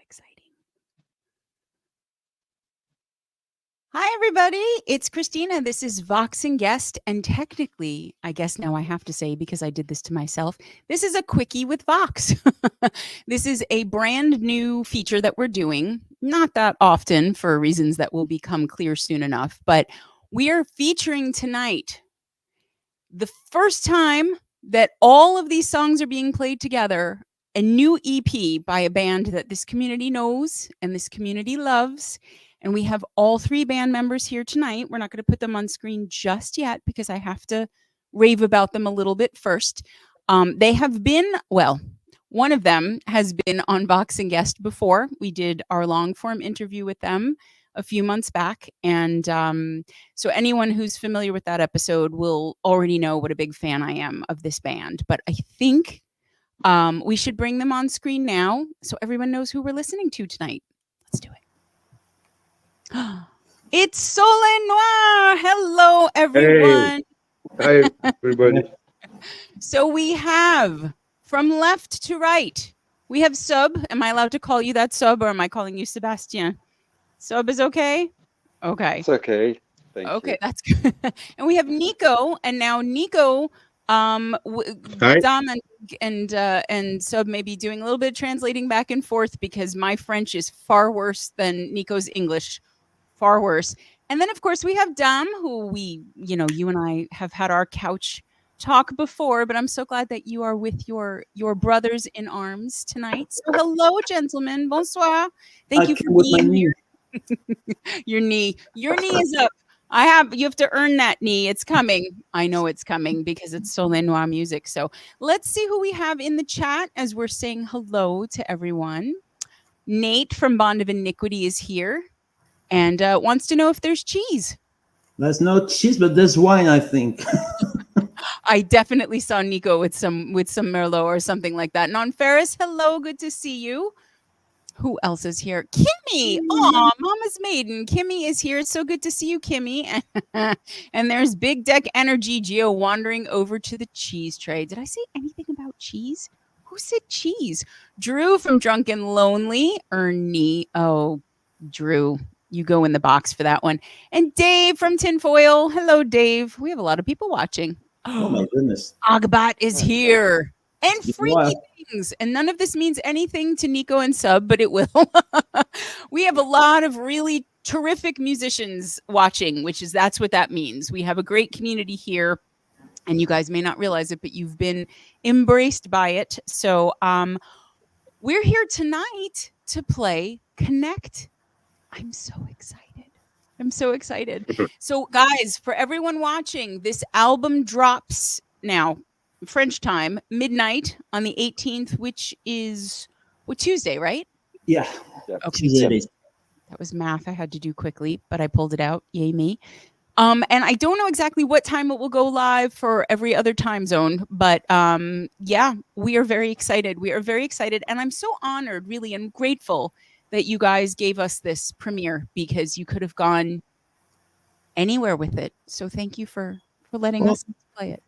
exciting. Hi, everybody. It's Christina. This is Vox and Guest. And technically, I guess now I have to say, because I did this to myself, this is a quickie with Vox. This is a brand new feature that we're doing. Not that often for reasons that will become clear soon enough. But we are featuring tonight the first time that all of these songs are being played together, a new EP by a band that this community knows and this community loves. And we have all three band members here tonight. We're not going to put them on screen just yet because I have to rave about them a little bit first. They have been, well, one of them has been on Vox and Guest before. We did our long form interview with them a few months back. And so anyone who's familiar with that episode will already know what a big fan I am of this band. But I think we should bring them on screen now so everyone knows who we're listening to tonight. Let's do it. It's Soleil Noir. Hello, everyone. Hey. Hi, everybody. So we have from left to right, we have Sub. Am I allowed to call you that, Sub, or am I calling you Sebastian? Sub is okay? Okay. It's okay. Thank you. Okay, that's good. And we have Nico, and now Nico, Dom and Sub may be doing a little bit of translating back and forth because my French is far worse than Nico's English. Far worse. And then, of course, we have Dom, who we, you and I have had our couch talk before, but I'm so glad that you are with your brothers in arms tonight. So hello, gentlemen. Bonsoir. Thank you for being here. Your knee is up. You have to earn that knee. It's coming. I know it's coming because it's Soleil Noir music. So let's see who we have in the chat as we're saying hello to everyone. Nate from Bond of Iniquity is here and wants to know if there's cheese. There's no cheese, but there's wine, I think. I definitely saw Nico with some Merlot or something like that. Non Ferris, hello, good to see you. Who else is here? Kimmy. Oh, Mama's Maiden. Kimmy is here. It's so good to see you, Kimmy. And there's Big Deck Energy Geo wandering over to the cheese tray. Did I say anything about cheese? Who said cheese? Drew from Drunken Lonely. Ernie. Oh, Drew. You go in the box for that one. And Dave from Tinfoil. Hello, Dave. We have a lot of people watching. Oh, my goodness. Agbat is here. And Freaky Things. And none of this means anything to Nico and Sub, but it will. We have a lot of really terrific musicians watching, that's what that means. We have a great community here. And you guys may not realize it, but you've been embraced by it. So we're here tonight to play Connect. I'm so excited. So guys, for everyone watching, this album drops now, French time, midnight on the 18th, which is Tuesday, right? Yeah. Okay. Tuesday. That was math I had to do quickly, but I pulled it out. Yay me. And I don't know exactly what time it will go live for every other time zone, but yeah, we are very excited. And I'm so honored, really, and grateful that you guys gave us this premiere because you could have gone anywhere with it. So thank you for letting us play it.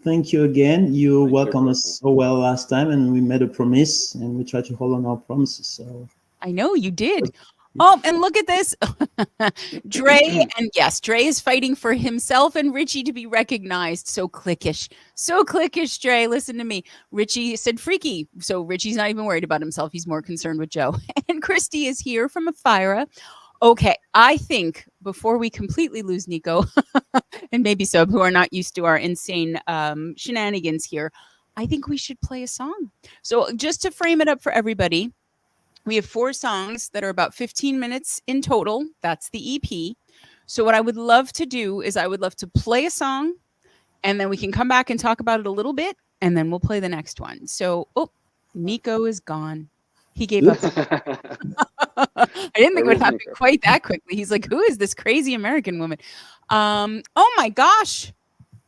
Thank you again. You welcomed us so well last time, and we made a promise, and we tried to hold on our promises. So I know you did. Oh, and look at this. Dre, and yes, Dre is fighting for himself and Richie to be recognized. So cliquish, Dre. Listen to me. Richie said freaky. So Richie's not even worried about himself. He's more concerned with Joe. And Christy is here from Afira. Okay, I think before we completely lose Nico and maybe Sub, who are not used to our insane shenanigans here, I think we should play a song. So just to frame it up for everybody, we have 4 songs that are about 15 minutes in total. That's the EP. So what I would love to do is I would love to play a song and then we can come back and talk about it a little bit and then we'll play the next one. So, Nico is gone. He gave up. I didn't think it would happen quite that quickly. He's like, who is this crazy American woman? Oh my gosh.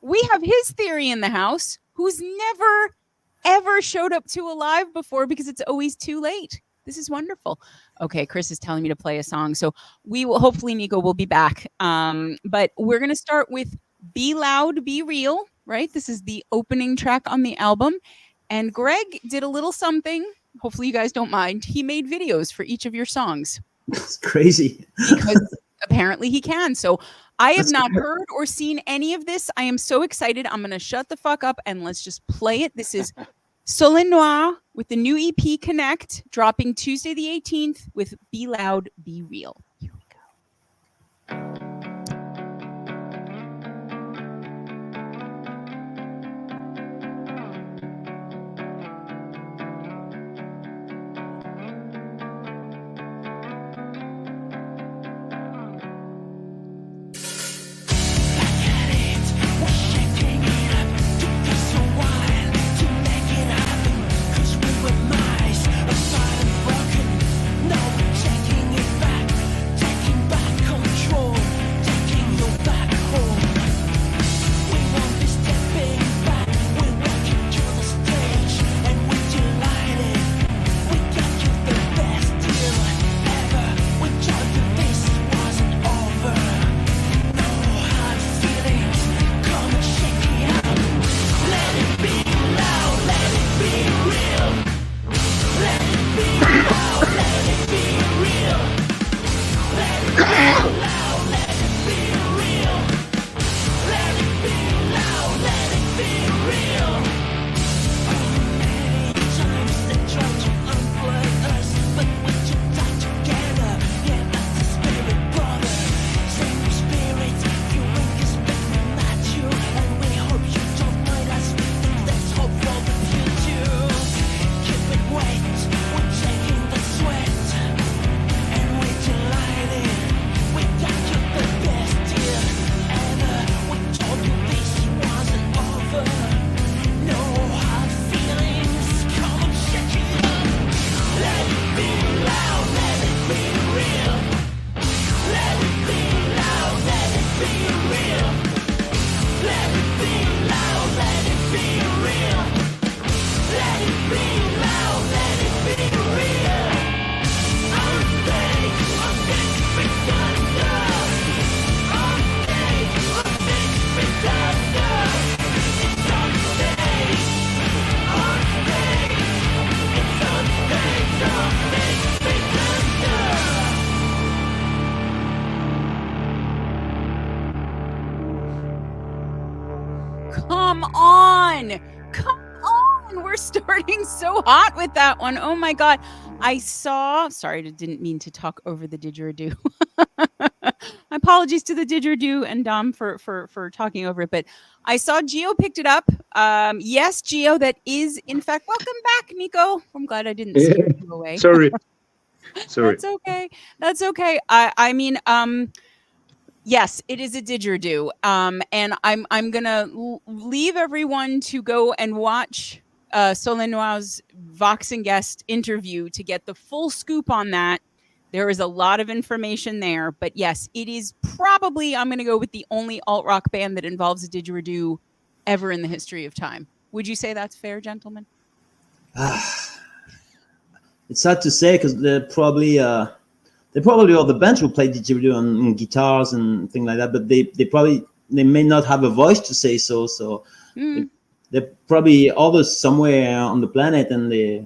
We have his theory in the house who's never, ever showed up to a live before because it's always too late. This is wonderful. Okay, Chris is telling me to play a song. So we will, hopefully Nico will be back. But we're going to start with Be Loud, Be Real, right? This is the opening track on the album. And Greg did a little something hopefully you guys don't mind, he made videos for each of your songs. It's crazy. Because apparently he can. So I have That's not cool. heard or seen any of this. I am so excited. I'm going to shut the fuck up and let's just play it. This is Soleil Noir with the new EP Connect, dropping Tuesday the 18th with Be Loud, Be Real. Here we go. Come on. Come on. We're starting so hot with that one. Oh my God. Sorry, I didn't mean to talk over the didgeridoo. My apologies to the didgeridoo and Dom for talking over it, but I saw Gio picked it up. Yes, Gio, that is in fact, welcome back, Nico. I'm glad I didn't scare you away. Sorry. That's okay. That's okay. I mean, yes, it is a didgeridoo. And I'm gonna leave everyone to go and watch Soleil Noir's Vox and Guest interview to get the full scoop on that. There is a lot of information there, but yes, it is probably, I'm going to go with the only alt rock band that involves a didgeridoo ever in the history of time. Would you say that's fair, gentlemen? It's hard to say because they're probably all the bands will play didgeridoo on guitars and things like that, but they may not have a voice to say so. So they're probably others somewhere on the planet, and they're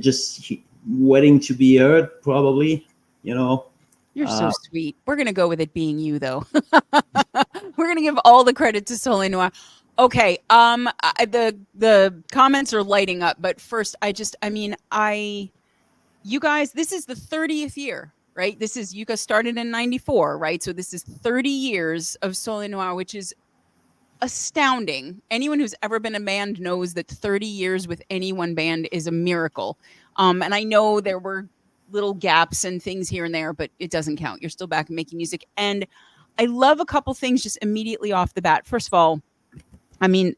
just waiting to be heard, probably. You know. You're so sweet. We're gonna go with it being you, though. We're gonna give all the credit to Soleil Noir. Okay. The comments are lighting up, but first, you guys, this is the 30th year, right? You guys started in 94, right? So this is 30 years of Soleil Noir, which is astounding. Anyone who's ever been a band knows that 30 years with any one band is a miracle. And I know there were little gaps and things here and there, but it doesn't count. You're still back making music. And I love a couple things just immediately off the bat. First of all, I mean,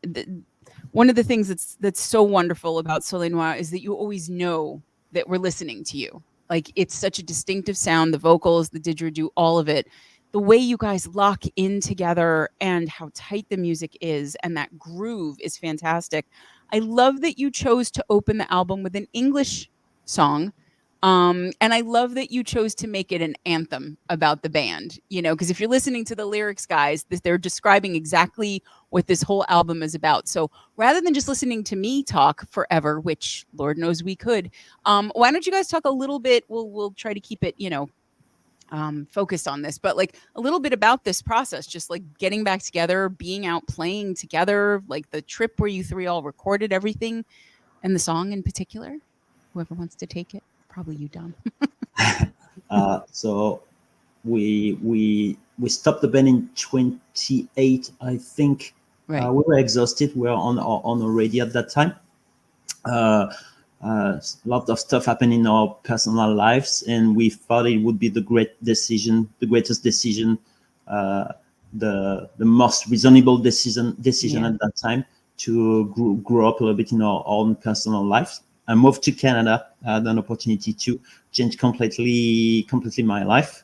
one of the things that's so wonderful about Soleil Noir is that you always know that we're listening to you. Like, it's such a distinctive sound, the vocals, the didgeridoo, all of it. The way you guys lock in together and how tight the music is and that groove is fantastic. I love that you chose to open the album with an English song. And I love that you chose to make it an anthem about the band, because if you're listening to the lyrics, guys, they're describing exactly what this whole album is about. So rather than just listening to me talk forever, which Lord knows we could, why don't you guys talk a little bit? We'll try to keep it, focused on this, but like a little bit about this process, just like getting back together, being out playing together, like the trip where you three all recorded everything and the song in particular. Whoever wants to take it. Probably you, Dom. So we stopped the band in 28, I think. Right. We were exhausted. We were on already at that time. A lot of stuff happened in our personal lives, and we thought it would be the greatest decision, the most reasonable decision at that time to grow up a little bit in our own personal lives. I moved to Canada. I had an opportunity to change completely my life.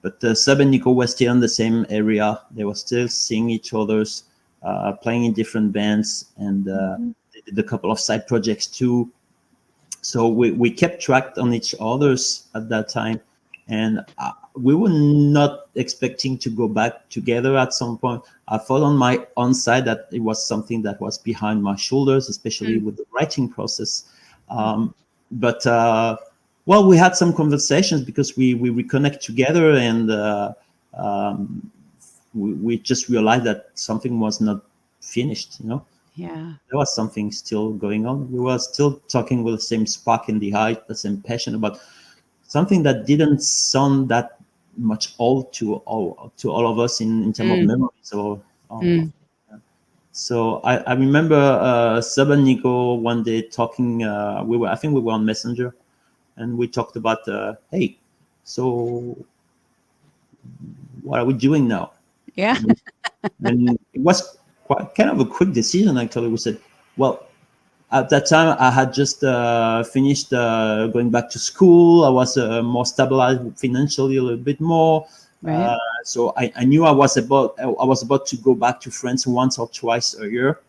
But Seb and Nico were still in the same area. They were still seeing each other's, playing in different bands, and they did a couple of side projects too. So we kept track on each other's at that time, and we were not expecting to go back together at some point. I thought on my own side that it was something that was behind my shoulders, especially with the writing process. But we had some conversations because we reconnect together, and we just realized that something was not finished, Yeah. There was something still going on. We were still talking with the same spark in the eye, the same passion about something that didn't sound that much old to all of us in terms of memories. So I remember Seb and Nico one day talking. I think we were on Messenger, and we talked about, hey, so what are we doing now? Yeah. And it was quite kind of a quick decision, actually. We said, well, at that time I had just finished going back to school. I was more stabilized financially a little bit more. Right. So I knew I was about to go back to France once or twice a year.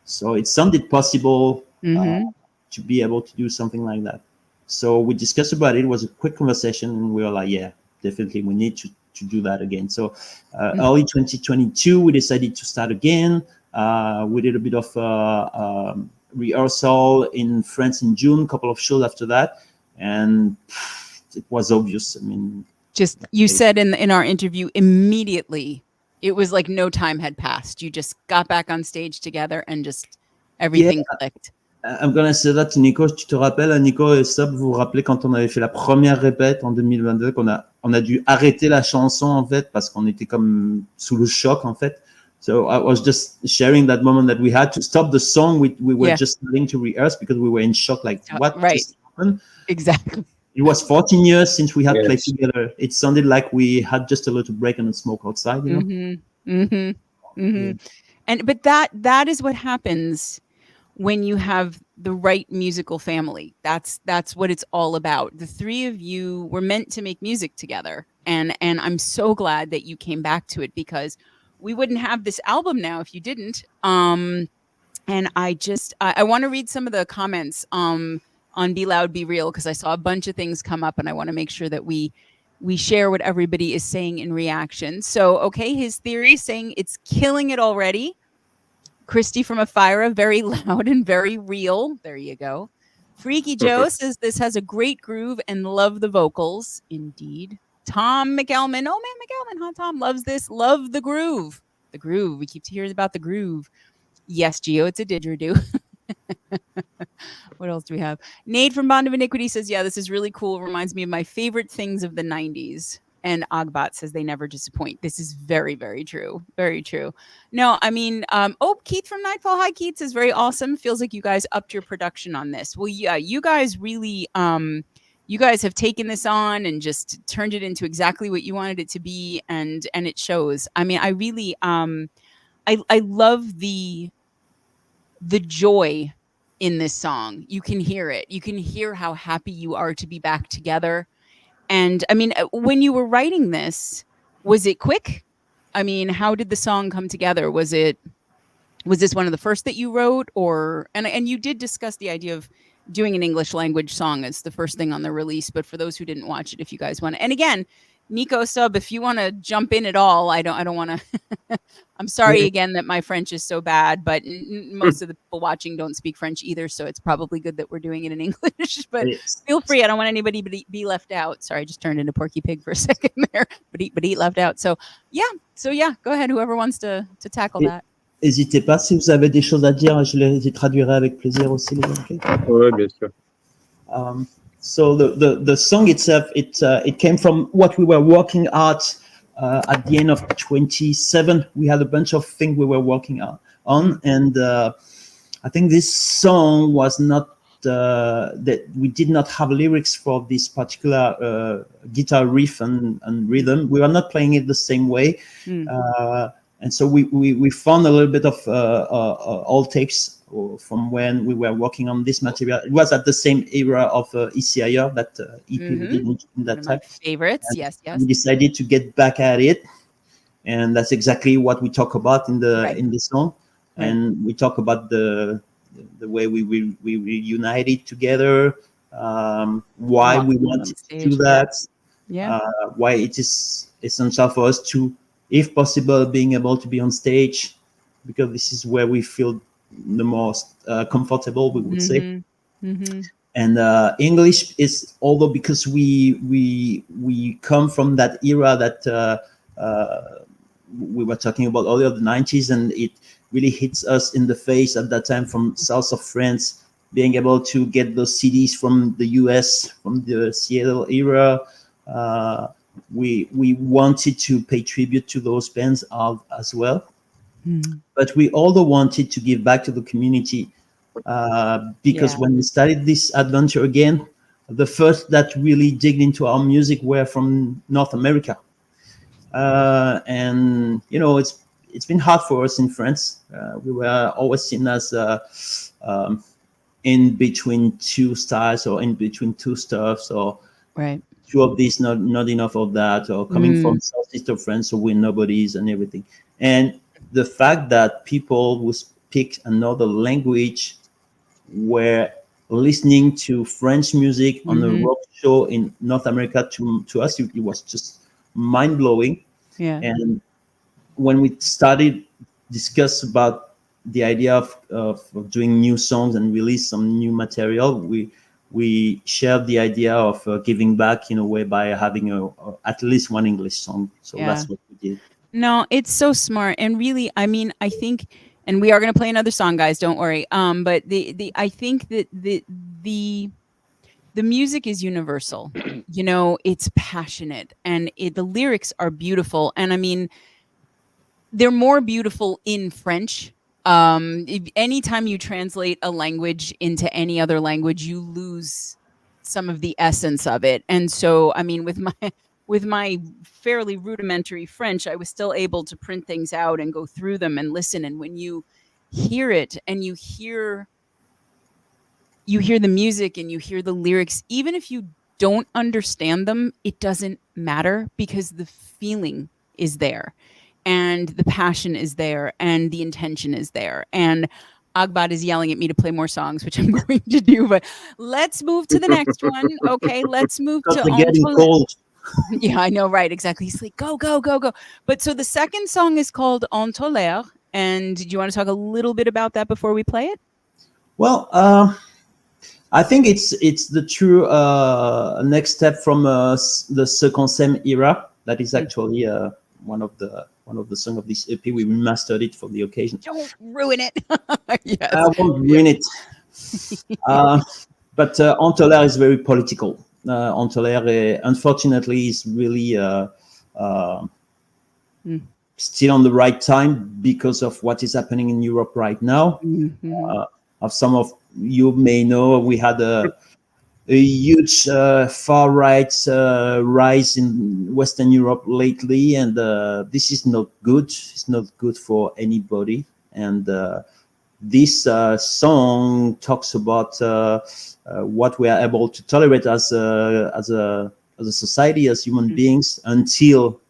So it sounded possible to be able to do something like that. So we discussed about it. It was a quick conversation, and we were like, yeah, definitely we need to do that again. So early 2022, we decided to start again. We did a bit of rehearsal in France in June, a couple of shows after that, and it was obvious. I mean, just you said in our interview immediately, it was like no time had passed. You just got back on stage together and just everything clicked. I'm gonna say that to Nico. Tu te rappelles, Nico et Seb, vous vous rappelez quand on avait fait la première répète en 2022, qu'on a dû arrêter la chanson en fait parce qu'on était comme sous le choc en fait. So I was just sharing that moment that we had to stop the song. We were just starting to rehearse because we were in shock. Like, what just happened? Exactly. It was 14 years since we had played together. It sounded like we had just a little break and smoke outside, But that is what happens when you have the right musical family. That's what it's all about. The three of you were meant to make music together, and I'm so glad that you came back to it, because we wouldn't have this album now if you didn't. And I want to read some of the comments on Be Loud, Be Real, because I saw a bunch of things come up, and I want to make sure that we share what everybody is saying in reaction. So, okay, his theory saying it's killing it already. Christy from Afira, very loud and very real. There you go. Freaky Joe says this has a great groove and love the vocals. Indeed. Tom McElman. Oh man, McElman, huh? Tom loves this. Love the groove. The groove. We keep hearing about the groove. Yes, Gio, it's a didgeridoo. What else do we have? Nate from Bond of Iniquity says, yeah, this is really cool. Reminds me of my favorite things of the 90s. And Ogbot says they never disappoint. This is very, very true. Very true. No, I mean, Keith from Nightfall. Hi, Keith, says very awesome. Feels like you guys upped your production on this. Well, yeah, you guys really, you guys have taken this on and just turned it into exactly what you wanted it to be. And it shows. I mean, I really, I love the joy in this song. You can hear it. You can hear how happy you are to be back together. And I mean, when you were writing this, was it quick? I mean, how did the song come together? Was this one of the first that you wrote, or and you did discuss the idea of doing an English language song as the first thing on the release. But for those who didn't watch it, if you guys want to, and again, Nico Sub, if you want to jump in at all, I don't want to. I'm sorry again that my French is so bad, but most of the people watching don't speak French either, so it's probably good that we're doing it in English. But feel free. I don't want anybody to be left out. Sorry, I just turned into Porky Pig for a second there, but eat left out. So yeah, go ahead. Whoever wants to tackle that. N'hésitez pas si vous avez des choses à dire, je les traduirai avec plaisir aussi. Okay? Ouais, bien sûr. So the song itself, it came from what we were working at the end of 27. We had a bunch of things we were working on, and I think this song was not that we did not have lyrics for this particular guitar riff and rhythm. We were not playing it the same way. And so we found a little bit of old tapes from when we were working on this material. It was at the same era of ECIR, that EP we did in that time. Favorites, and yes. We decided to get back at it, and that's exactly what we talk about in the song. Right. And we talk about the way we reunited together, why we wanted to do that, why it is essential for us to, if possible, being able to be on stage, because this is where we feel the most comfortable, we would say. And English is, although because we come from that era that we were talking about earlier, the 90s, and it really hits us in the face at that time from south of France, being able to get those CDs from the US, from the Seattle era. We wanted to pay tribute to those bands as well. But we also wanted to give back to the community, because when we started this adventure again, the first that really digged into our music were from North America. And, you know, it's been hard for us in France. We were always seen as in between two styles, or in between two stuffs, or two of this, not enough of that, or coming from southeast of France, so we're nobodies and everything. And the fact that people who speak another language were listening to French music on a rock show in North America, to us, it was just mind-blowing. And when we started discuss about the idea of doing new songs and release some new material, we shared the idea of giving back in a way by having at least one English song. So that's what we did. No, it's so smart. And really, I mean, I think, and we are going to play another song, guys, don't worry. But I think that the music is universal. You know, it's passionate, and the lyrics are beautiful. And I mean, they're more beautiful in French. Anytime you translate a language into any other language, you lose some of the essence of it. And so, I mean, with my fairly rudimentary French, I was still able to print things out and go through them and listen. And when you hear it, and you hear the music and you hear the lyrics, even if you don't understand them, it doesn't matter, because the feeling is there, and the passion is there, and the intention is there. And Agbad is yelling at me to play more songs, which I'm going to do, but let's move to the next one. Okay, let's move to getting cold. Yeah, I know, right? Exactly. He's like, go, go, go, go. But so the second song is called En Tolère. And do you want to talk a little bit about that before we play it? Well, I think it's the true next step from the Second Sem era. That is actually one of the songs of this EP. We remastered it for the occasion. Don't ruin it. Yes. I won't ruin it. But En Tolère is very political. En Tolère, unfortunately, is really still on the right time because of what is happening in Europe right now. Of some of you may know, we had a huge far right rise in Western Europe lately, and this is not good. It's not good for anybody. And this song talks about what we are able to tolerate as a society, as human beings, until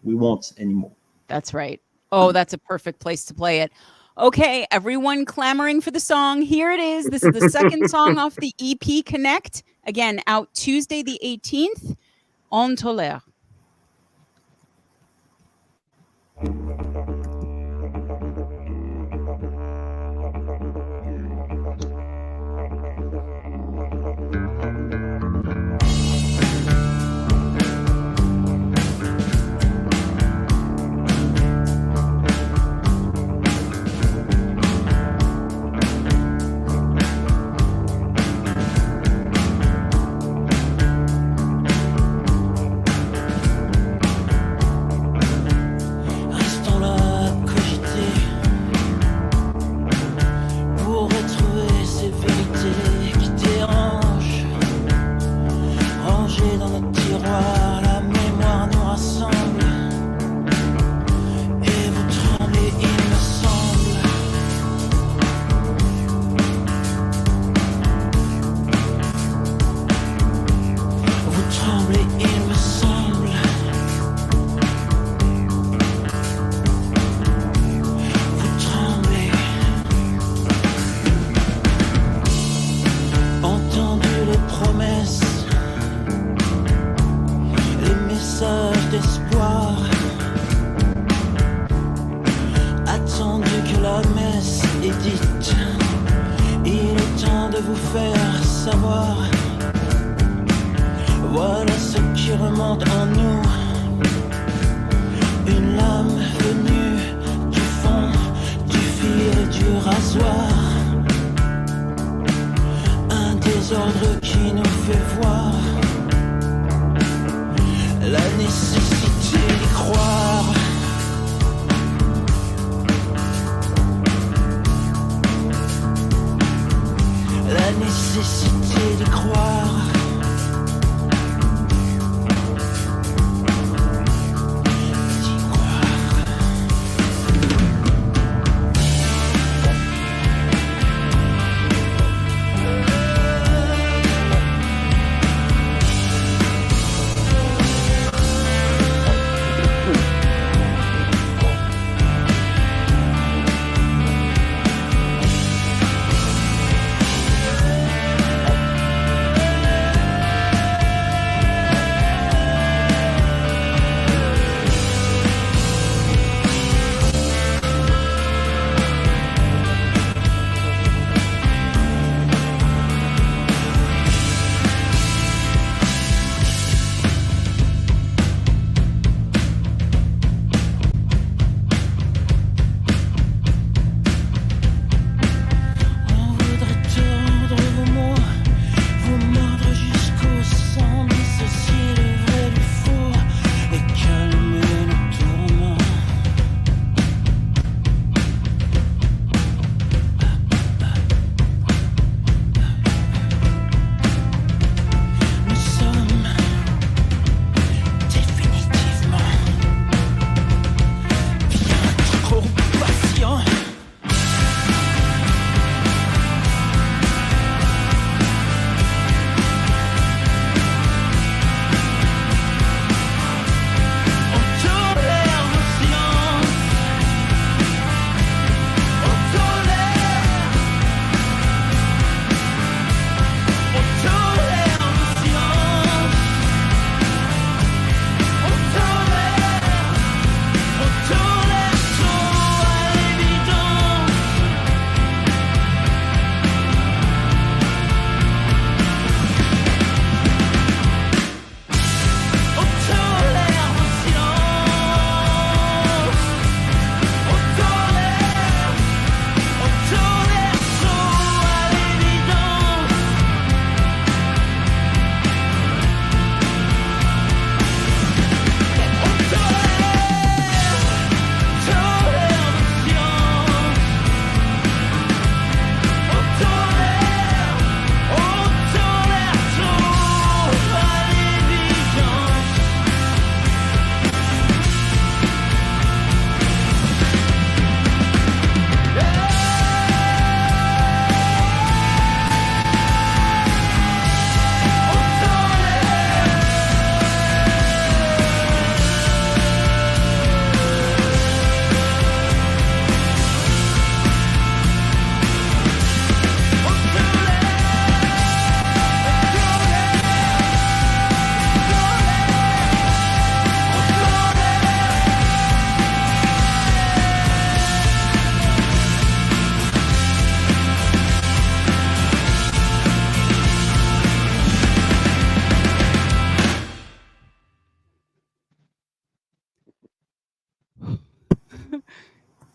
we won't anymore. That's right. Oh, that's a perfect place to play it. Okay, everyone clamoring for the song. Here it is. This is the second song off the EP Connect. Again, out Tuesday the 18th. En tolère.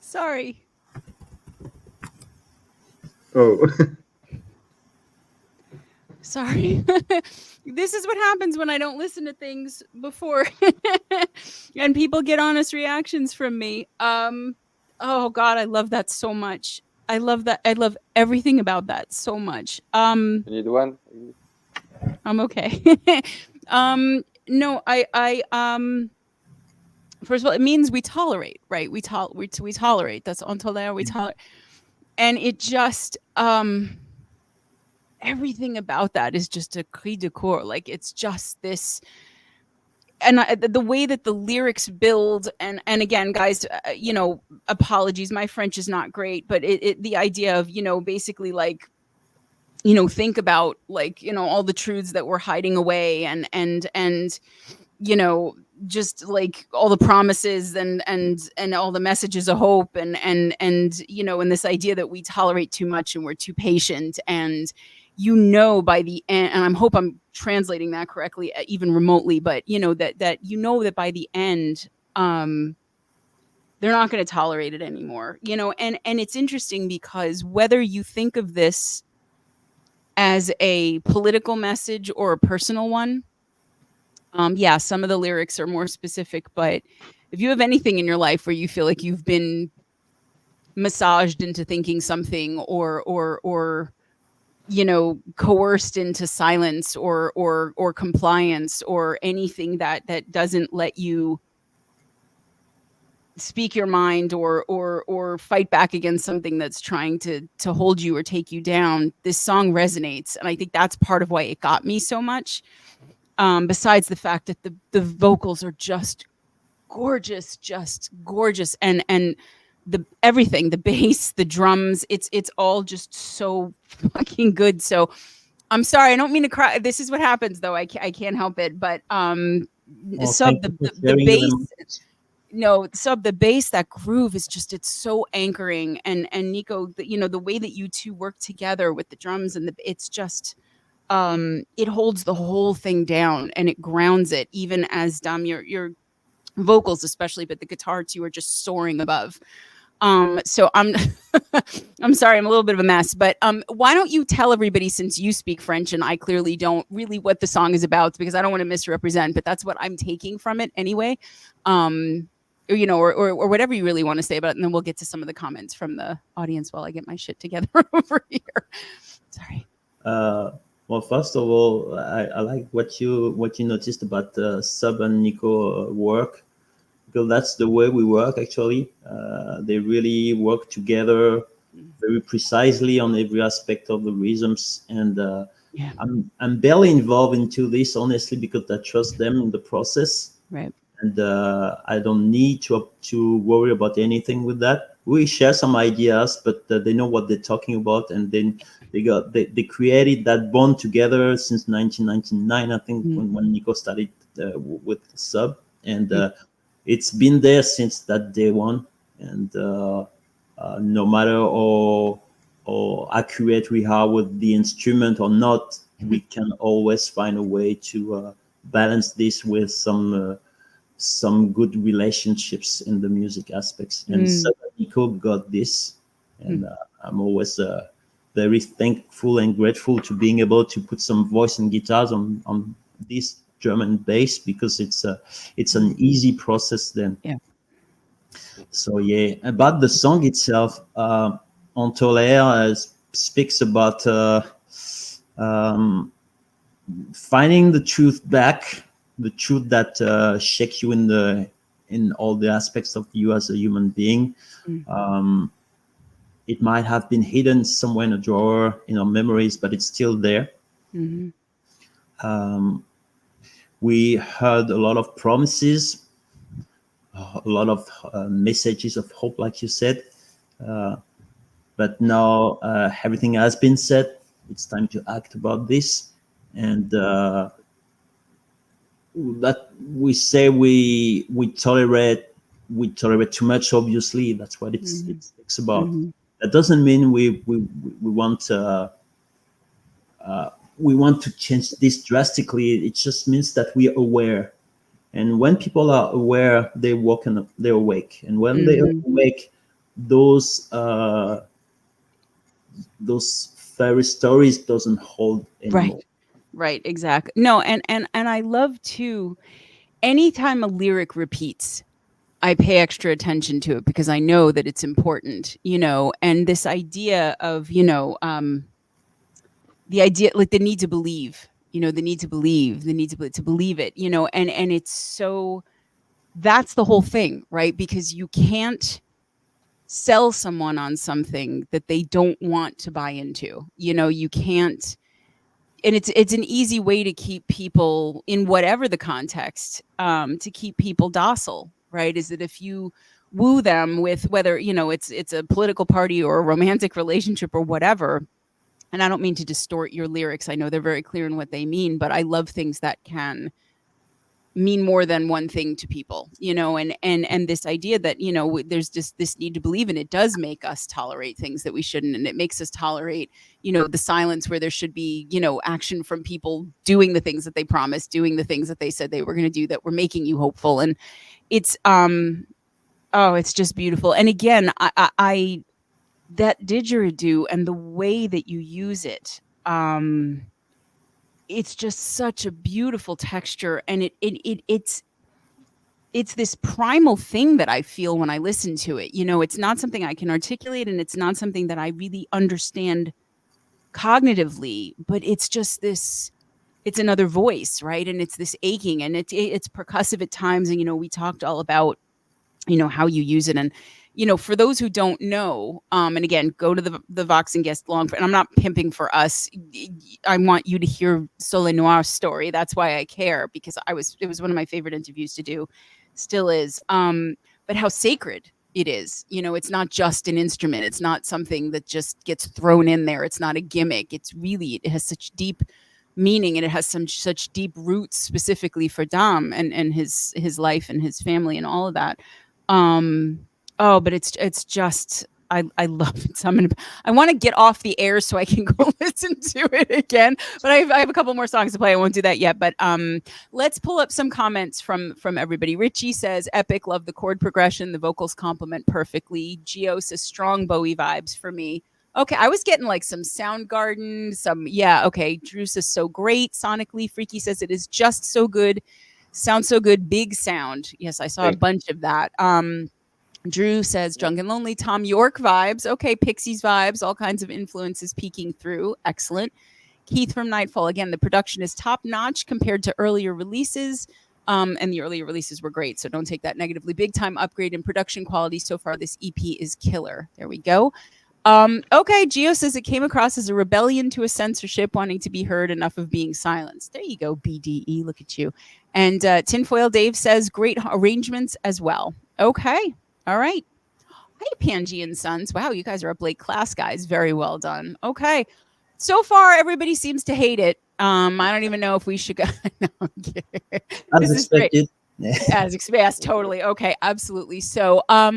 Sorry. Oh, Sorry. This is what happens when I don't listen to things before and people get honest reactions from me. Oh God, I love that so much. I love that. I love everything about that so much. you need one? I'm okay. No, first of all, it means we tolerate, right? We tolerate. That's on tolère, we tolerate. And it just everything about that is just a cri de coeur. Like it's just this, and the way that the lyrics build, and again, guys, apologies, my French is not great, but the idea of basically like think about like all the truths that we're hiding away, and just like all the promises and all the messages of hope, and and this idea that we tolerate too much and we're too patient, and by the end, and I hope I'm translating that correctly, even remotely, but that that by the end they're not going to tolerate it anymore, and it's interesting because whether you think of this as a political message or a personal one, yeah, some of the lyrics are more specific, but if you have anything in your life where you feel like you've been massaged into thinking something, or coerced into silence, or compliance, or anything that doesn't let you speak your mind, or fight back against something that's trying to hold you or take you down, this song resonates, and I think that's part of why it got me so much. Besides the fact that the vocals are just gorgeous, and the everything, the bass, the drums, it's all just so fucking good. So I'm sorry, I don't mean to cry. This is what happens though. I can't help it. But Well, sub thank you for the sharing bass. them. No, sub the bass, that groove is just, it's so anchoring, and Nico, the way that you two work together with the drums and it's just it holds the whole thing down, and it grounds it, even as your vocals especially, but the guitar too are just soaring above. So I'm I'm sorry, I'm a little bit of a mess, but why don't you tell everybody, since you speak French and I clearly don't, really what the song is about, because I don't want to misrepresent, but that's what I'm taking from it anyway. Or whatever you really want to say about it, and then we'll get to some of the comments from the audience while I get my shit together over here. Sorry. Well, first of all, I like what you noticed about Sub and Nico work, because that's the way we work actually. They really work together very precisely on every aspect of the rhythms, and Yeah. I'm barely involved into this honestly because I trust them in the process, Right. and I don't need to worry about anything with that. We share some ideas, but they know what they're talking about, and then they created that bond together since 1999, I think, when Nico started with Sub, and it's been there since that day one. And no matter how accurate we are with the instrument or not, we can always find a way to balance this with some good relationships in the music aspects. And Nico got this, and I'm always very thankful and grateful to being able to put some voice and guitars on this drum and bass, because it's an easy process then. Yeah. So yeah, about the song itself, On Tolère speaks about finding the truth back, the truth that shakes you in all the aspects of you as a human being. It might have been hidden somewhere in a drawer in our memories, but it's still there. We heard a lot of promises, a lot of messages of hope, like you said. But now everything has been said. It's time to act about this. And that we say we tolerate too much. Obviously, that's what it's about. That doesn't mean we want we want to change this drastically. It just means that we are aware, And when people are aware, they're awake. And when they are awake, those fairy stories doesn't hold anymore. Right, exactly. No, and I love too, anytime a lyric repeats, I pay extra attention to it because I know that it's important, and this idea of, the idea, like the need to believe, the need to believe, to believe it, and it's so, that's the whole thing, right? Because you can't sell someone on something that they don't want to buy into, you can't. And it's an easy way to keep people in whatever the context, to keep people docile, right? Is that if you woo them with whether, it's a political party or a romantic relationship or whatever, and I don't mean to distort your lyrics. I know they're very clear in what they mean, but I love things that can mean more than one thing to people, and this idea that, there's just this need to believe, and it does make us tolerate things that we shouldn't, and it makes us tolerate, the silence where there should be, action from people doing the things that they promised, doing the things that they said they were going to do, that were making you hopeful. And it's it's just beautiful. And again, I that didgeridoo and the way that you use it, it's just such a beautiful texture, and it's this primal thing that I feel when I listen to it. It's not something I can articulate, and it's not something that I really understand cognitively, but it's just this, it's another voice, right? And it's this aching, and it's percussive at times. And, we talked all about, how you use it. And, for those who don't know, and again, go to the Vox and Guest long, and I'm not pimping for us. I want you to hear Soleil Noir's story. That's why I care, because it was one of my favorite interviews to do, still is. But how sacred it is. It's not just an instrument. It's not something that just gets thrown in there. It's not a gimmick. It has such deep meaning, and it has such deep roots specifically for Dom and his life and his family and all of that. But it's just, I love it. So I want to get off the air so I can go listen to it again. But I have a couple more songs to play. I won't do that yet. But let's pull up some comments from everybody. Richie says, epic, love the chord progression. The vocals complement perfectly. Gio says, strong Bowie vibes for me. Okay, I was getting like some Soundgarden, okay. Drew says, so great. Sonically, Freaky says, it is just so good. Sounds so good. Big sound. Yes, I saw a bunch of that. Drew says, Drunk and Lonely. Tom York vibes. Okay, Pixies vibes. All kinds of influences peeking through. Excellent. Keith from Nightfall. Again, the production is top-notch compared to earlier releases. And the earlier releases were great, so don't take that negatively. Big time upgrade in production quality so far. This EP is killer. There we go. Okay, Gio says, it came across as a rebellion to a censorship, wanting to be heard, enough of being silenced. There you go, BDE. Look at you. And Tinfoil Dave says, great arrangements as well. Okay. All right. Hey, Panji and Sons. Wow, you guys are up late class, guys. Very well done. Okay. So far, everybody seems to hate it. I don't even know if we should go. No, as expected. Yes, totally. Okay, absolutely. So, all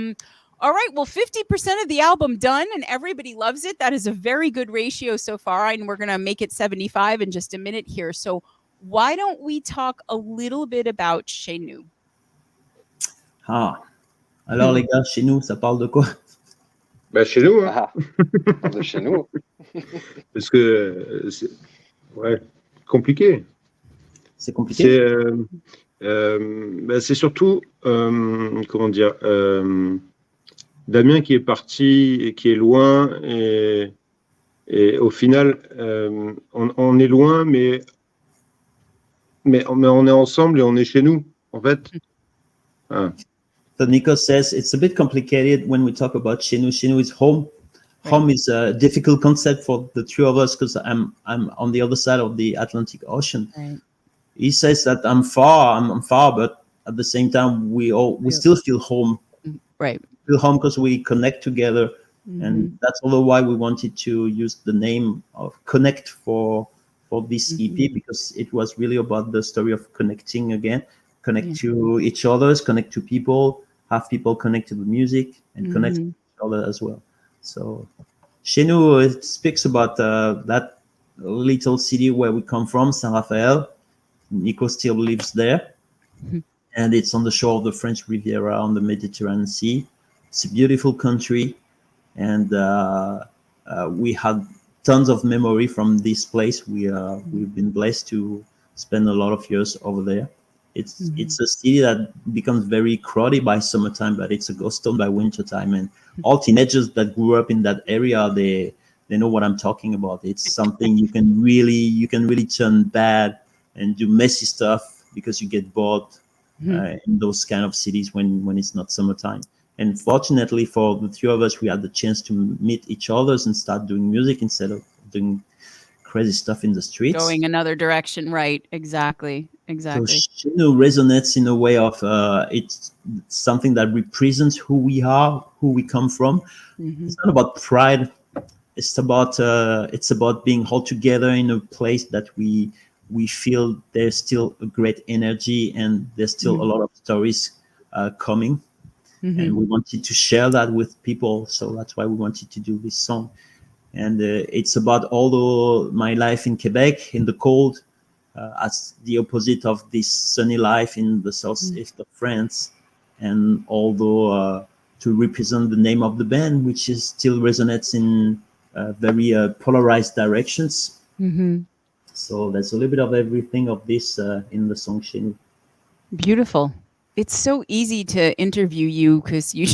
right, well, 50% of the album done, and everybody loves it. That is a very good ratio so far, and we're going to make it 75 in just a minute here. So why don't we talk a little bit about Chez Nous? Alors, les gars, Chez Nous, ça parle de quoi? Chez nous, hein. De chez nous. Parce que c'est compliqué. C'est compliqué. C'est surtout, comment dire, Damien qui est parti et qui est loin, et au final, on est loin, mais on est ensemble et on est chez nous, en fait. So Nico says it's a bit complicated when we talk about Chez Nous. Chez Nous is home. Right. Home is a difficult concept for the three of us because I'm on the other side of the Atlantic Ocean. Right. He says that I'm far, but at the same time we still feel home. Right. Feel home because we connect together, and that's also why we wanted to use the name of Connect for this EP, because it was really about the story of connecting again, connect to each others, connect to people, have people connect to the music, and connect to each other as well. So Chez Nous, it speaks about that little city where we come from, Saint Raphael. Nico still lives there. and it's on the shore of the French Riviera on the Mediterranean Sea. It's a beautiful country, and we had tons of memory from this place. We've been blessed to spend a lot of years over there. It's a city that becomes very crowded by summertime, but it's a ghost town by wintertime. And all teenagers that grew up in that area, they know what I'm talking about. It's something you can really turn bad and do messy stuff because you get bored in those kind of cities when it's not summertime. And fortunately for the three of us, we had the chance to meet each other and start doing music instead of doing crazy stuff in the streets. Going another direction, right? Exactly. So Exactly. resonates in a way of it's something that represents who we are, who we come from. It's not about pride. It's about being all together in a place that we feel there's still a great energy and there's still a lot of stories coming. And we wanted to share that with people, so that's why we wanted to do this song. And it's about my life in Quebec in the cold, as the opposite of this sunny life in the southeast of France. And although to represent the name of the band, which is still resonates in very polarized directions. So there's a little bit of everything of this in the song Chez Nous. Beautiful. It's so easy to interview you because you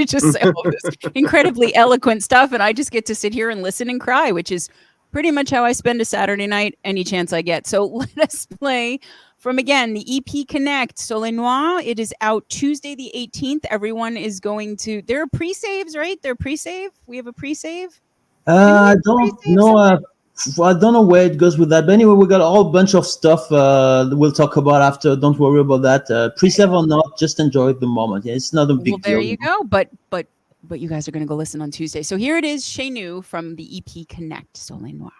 just say all this incredibly eloquent stuff, and I just get to sit here and listen and cry, which is pretty much how I spend a Saturday night any chance I get. So let us play from, again, the EP Connect, Soleil Noir. It is out Tuesday the 18th. Everyone is going to... There are pre-saves, right? They're pre-save? We have a pre-save? I don't know. I don't know where it goes with that. But anyway, we got a whole bunch of stuff we'll talk about after. Don't worry about that. Pre-save or not, just enjoy the moment. Yeah, it's not a big deal. There you go. But you guys are going to go listen on Tuesday. So here it is, Chez Nous from the EP Connect, Soleil Noir.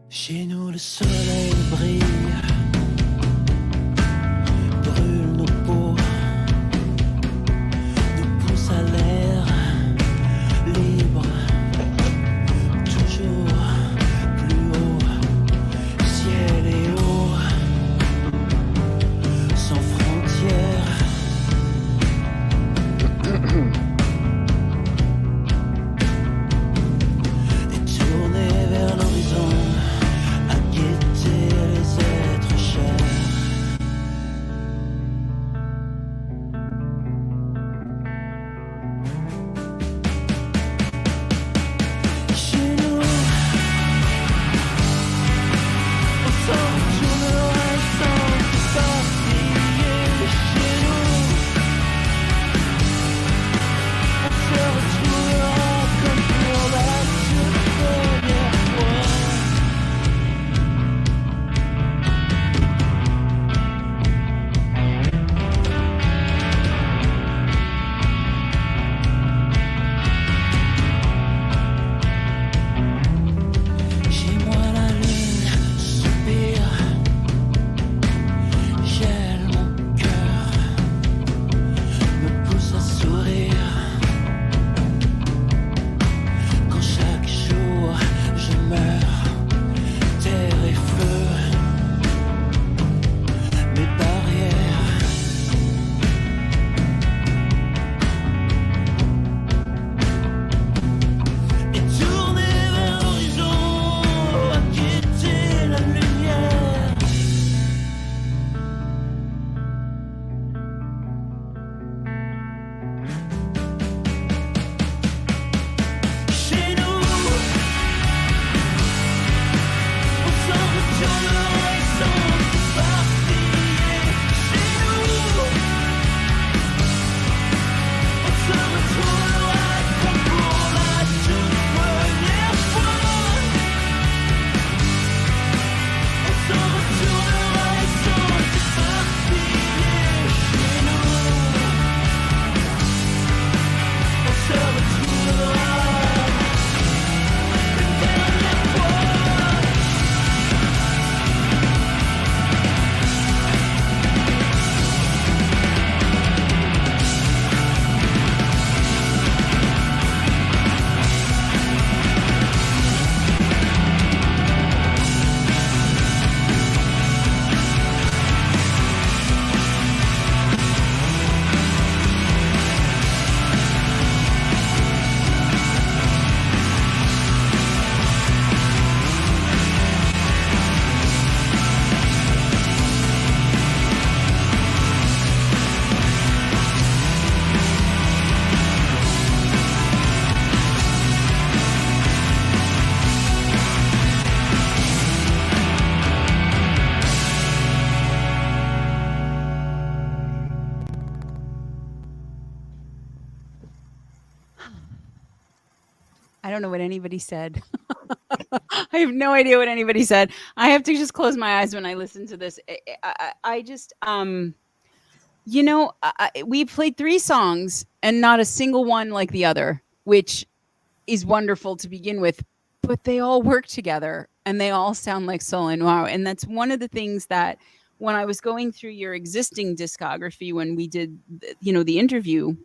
Chez nous le soleil brille, brûle nos peaux, nous pousse à l'air libre, toujours plus haut, ciel et eau, sans frontières. Et tourner vers l'horizon, à guetter les êtres I don't know what anybody said. I have no idea what anybody said. I have to just close my eyes when I listen to this. I just, we played 3 songs and not a single one like the other, which is wonderful to begin with, but they all work together and they all sound like Soleil Noir. And that's one of the things that when I was going through your existing discography, when we did, the interview,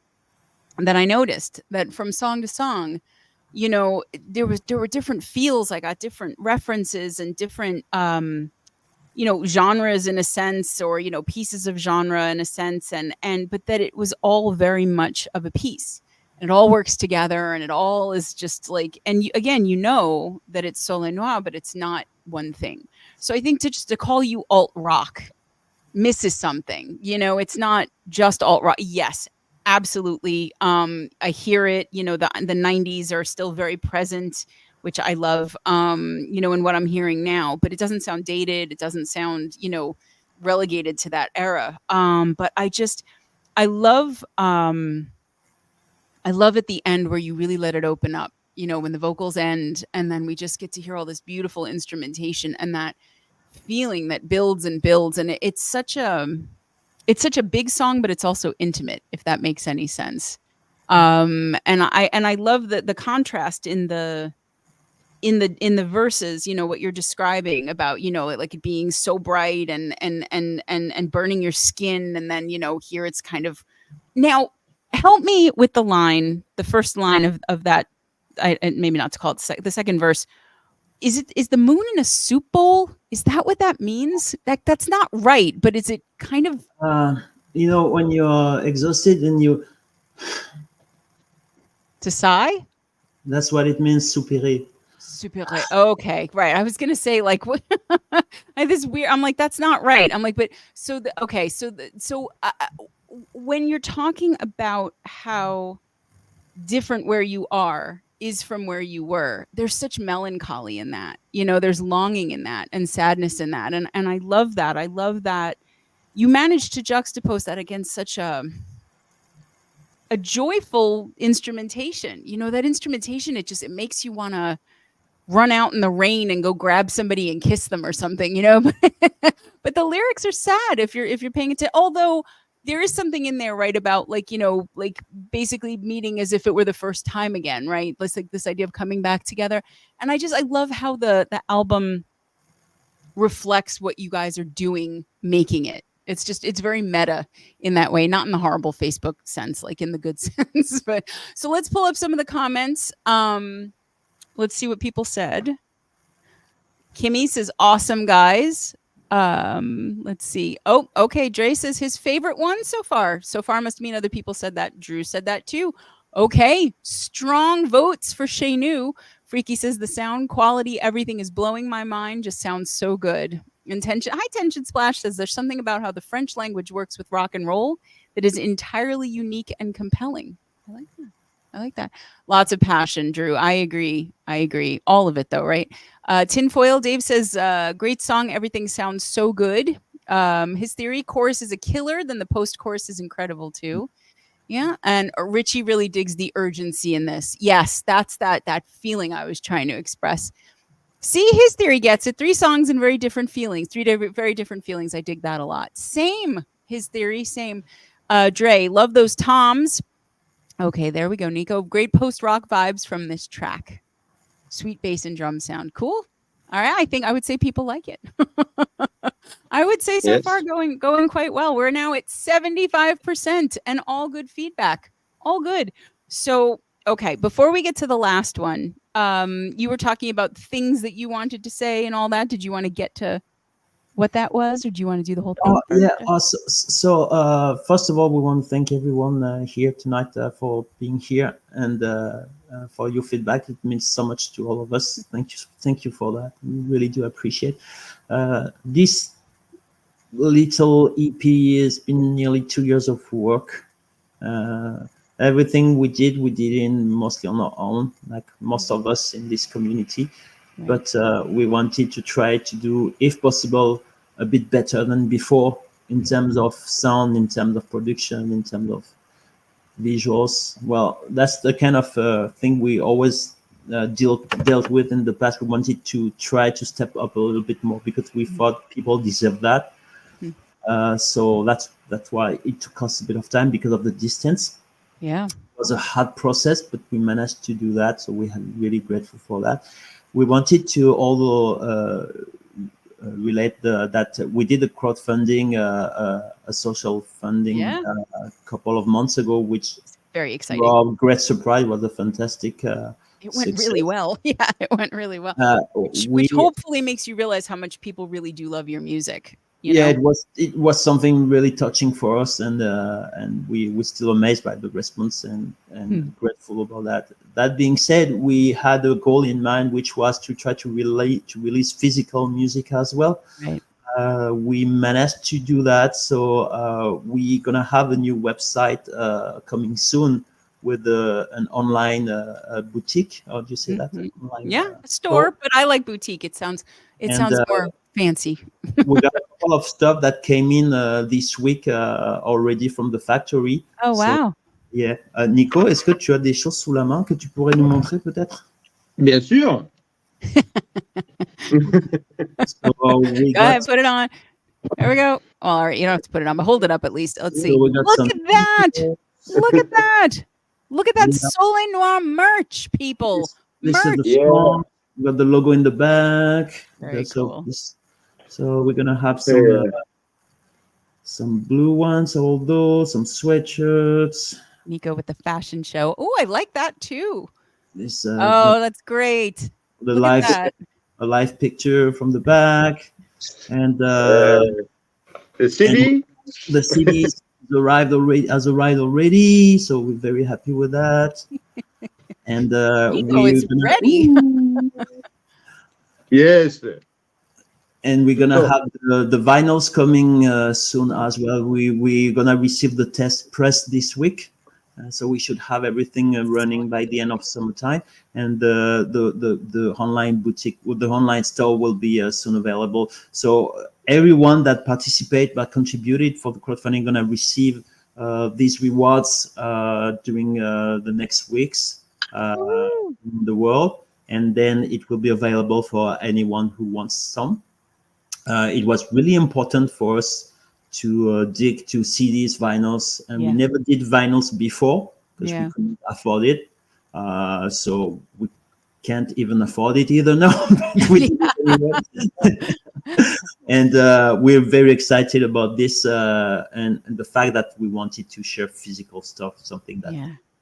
that I noticed that from song to song, there were different feels. I got different references and different, genres in a sense, or, pieces of genre in a sense. But that it was all very much of a piece. And it all works together and it all is just like, and again, that it's Soleil Noir, but it's not one thing. So I think to call you alt rock misses something, it's not just alt rock. Yes, absolutely. I hear it, the 90s are still very present, which I love, in what I'm hearing now, but it doesn't sound dated. It doesn't sound, relegated to that era. But I love at the end where you really let it open up, when the vocals end and then we just get to hear all this beautiful instrumentation and that feeling that builds and builds. And it's such a big song, but it's also intimate, if that makes any sense. And I love the contrast in the verses, what you're describing about, like it being so bright and burning your skin. And then, here it's kind of, now help me with the first line of that. Maybe not to call it the second verse. Is the moon in a soup bowl? Is that what that means? That's not right, but is it kind of? When you're exhausted and you to sigh. That's what it means, soupirer. Soupirer. Okay, right. I was gonna say like what? This weird. I'm like that's not right. I'm like, but so when you're talking about how different where you are is from where you were, there's such melancholy in that, there's longing in that and sadness in that. And I love that. I love that you managed to juxtapose that against such a joyful instrumentation. That instrumentation, it makes you want to run out in the rain and go grab somebody and kiss them or something, but the lyrics are sad if you're paying attention, although there is something in there, right, about like, like basically meeting as if it were the first time again, right? It's like this idea of coming back together. And I love how the album reflects what you guys are doing, making it. It's very meta in that way, not in the horrible Facebook sense, like in the good sense. But so let's pull up some of the comments. Let's see what people said. Kimmy says, awesome, guys. Let's see. Oh, okay. Dre says his favorite one so far. So far must mean other people said that. Drew said that too. Okay. Strong votes for Chez Nous. Freaky says the sound quality, everything is blowing my mind. Just sounds so good. High Tension Splash says there's something about how the French language works with rock and roll that is entirely unique and compelling. I like that. Lots of passion, Drew. I agree. All of it though, right? Tinfoil Dave says, great song. Everything sounds so good. His theory, chorus is a killer. Then the post-chorus is incredible too. Yeah. And Richie really digs the urgency in this. Yes, that's that feeling I was trying to express. See, his theory gets it. 3 songs and very different feelings. 3 very different feelings. I dig that a lot. Same. His theory, same. Dre, love those toms. Okay, there we go, Nico. Great post-rock vibes from this track. Sweet bass and drum sound. Cool. All right, I would say people like it. I would say so far going quite well. We're now at 75% and all good feedback. All good. So, okay, before we get to the last one, you were talking about things that you wanted to say and all that. Did you want to get to what that was, or do you want to do the whole thing? So first of all, we want to thank everyone here tonight for being here and for your feedback. It means so much to all of us. Thank you for that. We really do appreciate this little EP has been nearly 2 years of work. Everything we did in mostly on our own, like most of us in this community. Right. But we wanted to try to do, if possible, a bit better than before in terms of sound, in terms of production, in terms of visuals. Well, that's the kind of thing we always dealt with in the past. We wanted to try to step up a little bit more because we thought people deserve that. So that's why it took us a bit of time because of the distance. Yeah. It was a hard process, but we managed to do that. So we are really grateful for that. We wanted to also relate that we did a crowdfunding, a social funding a couple of months ago, which very exciting. to our great surprise was a fantastic it went success. really well. Yeah, it went really well. Which hopefully makes you realize how much people really do love your music. You know? It was something really touching for us, and we're still amazed by the response and grateful about that. That being said, we had a goal in mind, which was to try to release physical music as well. Right. We managed to do that, so we're gonna have a new website coming soon with an online boutique. How do you say that? Online, a store, but I like boutique. It sounds more fancy. We got a couple of stuff that came in this week already from the factory. Oh, wow. Yeah. Nico, est-ce que tu as des choses sous la main que tu pourrais nous montrer peut-être? Bien sûr. So go ahead, put it on. There we go. Well, all right, you don't have to put it on, but hold it up at least. Let's see. Look at that. Look at that. Look at that Soleil Noir merch, people. This is the song. We got the logo in the back. Very cool. So we're gonna have some blue ones, although some sweatshirts. Nico with the fashion show. Oh, I like that too. This. That's great. A live picture from the back, and the CD. And the CD has arrived already, so we're very happy with that. And Nico is ready. Yes. And we're gonna have the vinyls coming soon as well. We're gonna receive the test press this week, so we should have everything running by the end of summertime. And the online boutique, the online store will be soon available. So everyone that contributed for the crowdfunding, gonna receive these rewards during the next weeks in the world, and then it will be available for anyone who wants some. It was really important for us to dig to CDs, vinyls, and we never did vinyls before because we couldn't afford it. So we can't even afford it either now. And we're very excited about this and the fact that we wanted to share physical stuff, something that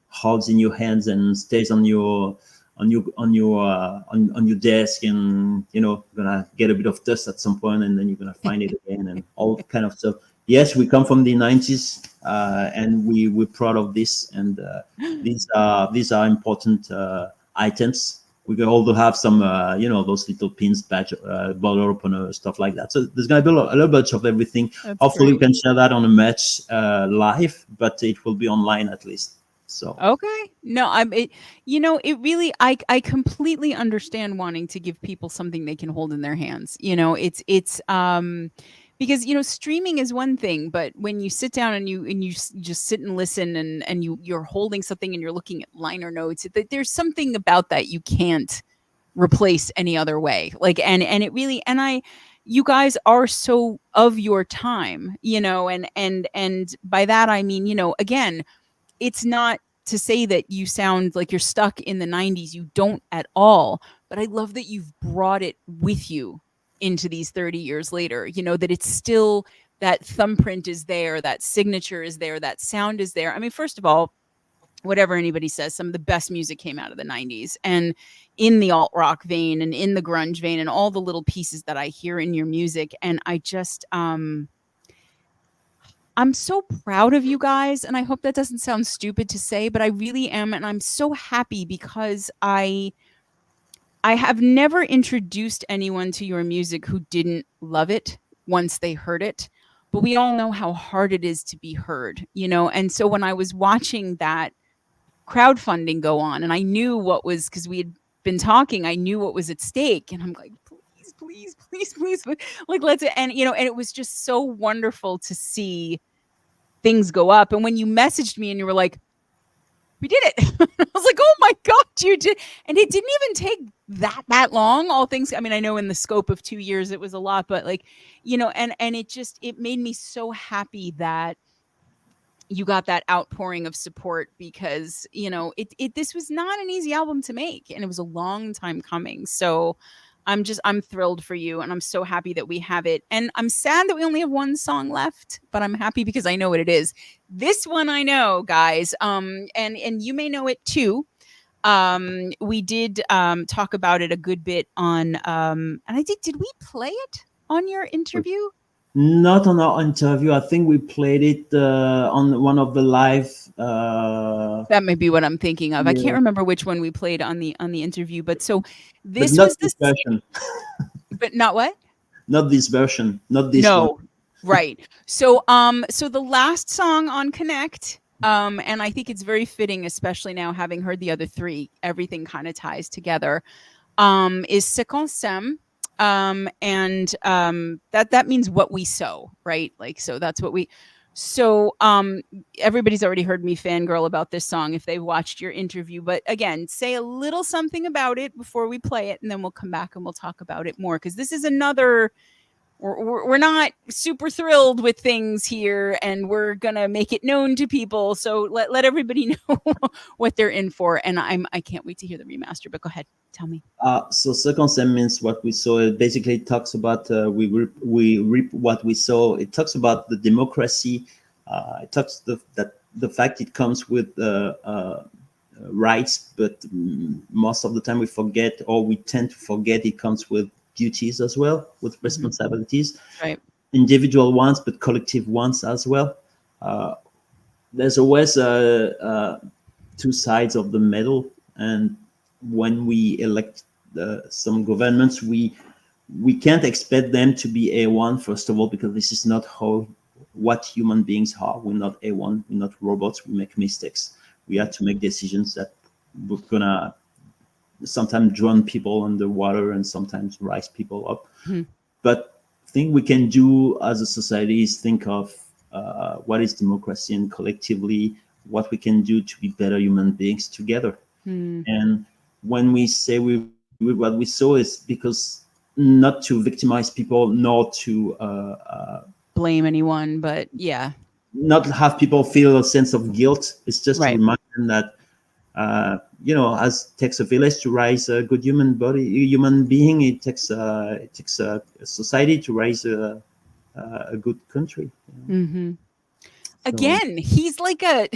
holds in your hands and stays on your desk, and gonna get a bit of dust at some point, and then you're gonna find it again, and all kind of stuff. Yes, we come from the 90s, and we're proud of this, and these are important items. We can also have some those little pins, badge, bottle opener, stuff like that. So there's gonna be a little bit of everything. That's Hopefully great. we can share that on a match live, but it will be online at least. So okay, no, it really, I completely understand wanting to give people something they can hold in their hands. It's because streaming is one thing, but when you sit down and you just sit and listen, and you're holding something and you're looking at liner notes, there's something about that you can't replace any other way. Like and it really, and you guys are so of your time, and by that I mean, again, it's not to say that you sound like you're stuck in the 90s. You don't at all. But I love that you've brought it with you into these 30 years later, that it's still, that thumbprint is there, that signature is there, that sound is there. I mean, first of all, whatever anybody says, some of the best music came out of the 90s, and in the alt rock vein and in the grunge vein and all the little pieces that I hear in your music. And I just, I'm so proud of you guys, and I hope that doesn't sound stupid to say, but I really am, and I'm so happy because I have never introduced anyone to your music who didn't love it once they heard it, but we all know how hard it is to be heard, and so when I was watching that crowdfunding go on, and I knew what was, because we had been talking, I knew what was at stake, and I'm like, please, like let's, and it was just so wonderful to see things go up. And when you messaged me and you were like, We did it. I was like, oh my God, you did. And it didn't even take that long. All things, I mean, I know in the scope of 2 years, it was a lot, but like, and it made me so happy that you got that outpouring of support because, this was not an easy album to make and it was a long time coming. So I'm thrilled for you and I'm so happy that we have it. And I'm sad that we only have one song left, but I'm happy because I know what it is. This one I know, guys. And you may know it too. We did talk about it a good bit on and did we play it on your interview? Not on our interview. I think we played it on one of the live. That may be what I'm thinking of. Yeah. I can't remember which one we played on the interview. But so this was this version. But not what? Not this version. Not this one. Right. So so the last song on Connect, and I think it's very fitting, especially now having heard the other three. Everything kind of ties together. Is Ce qu'on s'aime. And that means what we sow, right? Like, so that's what everybody's already heard me fangirl about this song if they've watched your interview, but again, say a little something about it before we play it and then we'll come back and we'll talk about it more. Cause this is another, we're not super thrilled with things here and we're going to make it known to people. So let everybody know what they're in for. And I can't wait to hear the remaster, but go ahead. Tell me. So Ce qu'on s'aime means what we saw. It basically talks about we reap what we sow. It talks about the democracy. It talks the fact it comes with rights, but most of the time we forget, or we tend to forget, it comes with duties as well, with responsibilities. Right. Individual ones, but collective ones as well. There's always two sides of the medal, and when we elect some governments, we can't expect them to be A1, first of all, because this is not what human beings are. We're not A1, we're not robots, we make mistakes. We have to make decisions that we're gonna sometimes drown people underwater and sometimes rise people up. But the thing we can do as a society is think of what is democracy, and collectively what we can do to be better human beings together. And when we say what we saw, is because not to victimize people, nor to blame anyone, but yeah, not have people feel a sense of guilt. It's just right. To remind them that as it takes a village to raise a good human being, it takes a society to raise a good country. Mm-hmm. Again, he's like a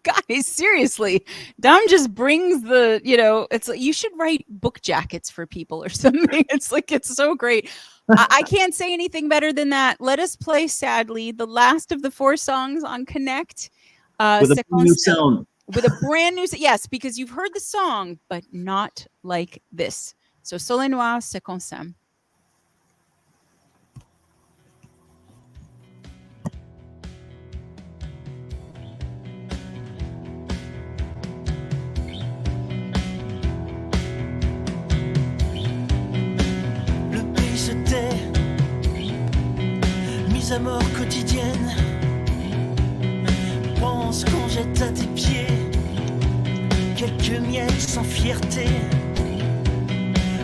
guys, seriously. Dom just brings the, it's like you should write book jackets for people or something. It's like, it's so great. I can't say anything better than that. Let us play, sadly, the last of the 4 songs on Connect. With a new sound. With a brand new, yes, because you've heard the song, but not like this. So Soleil Noir, Ce qu'on s'aime. Mise à mort quotidienne, pense qu'on jette à tes pieds quelques miettes sans fierté,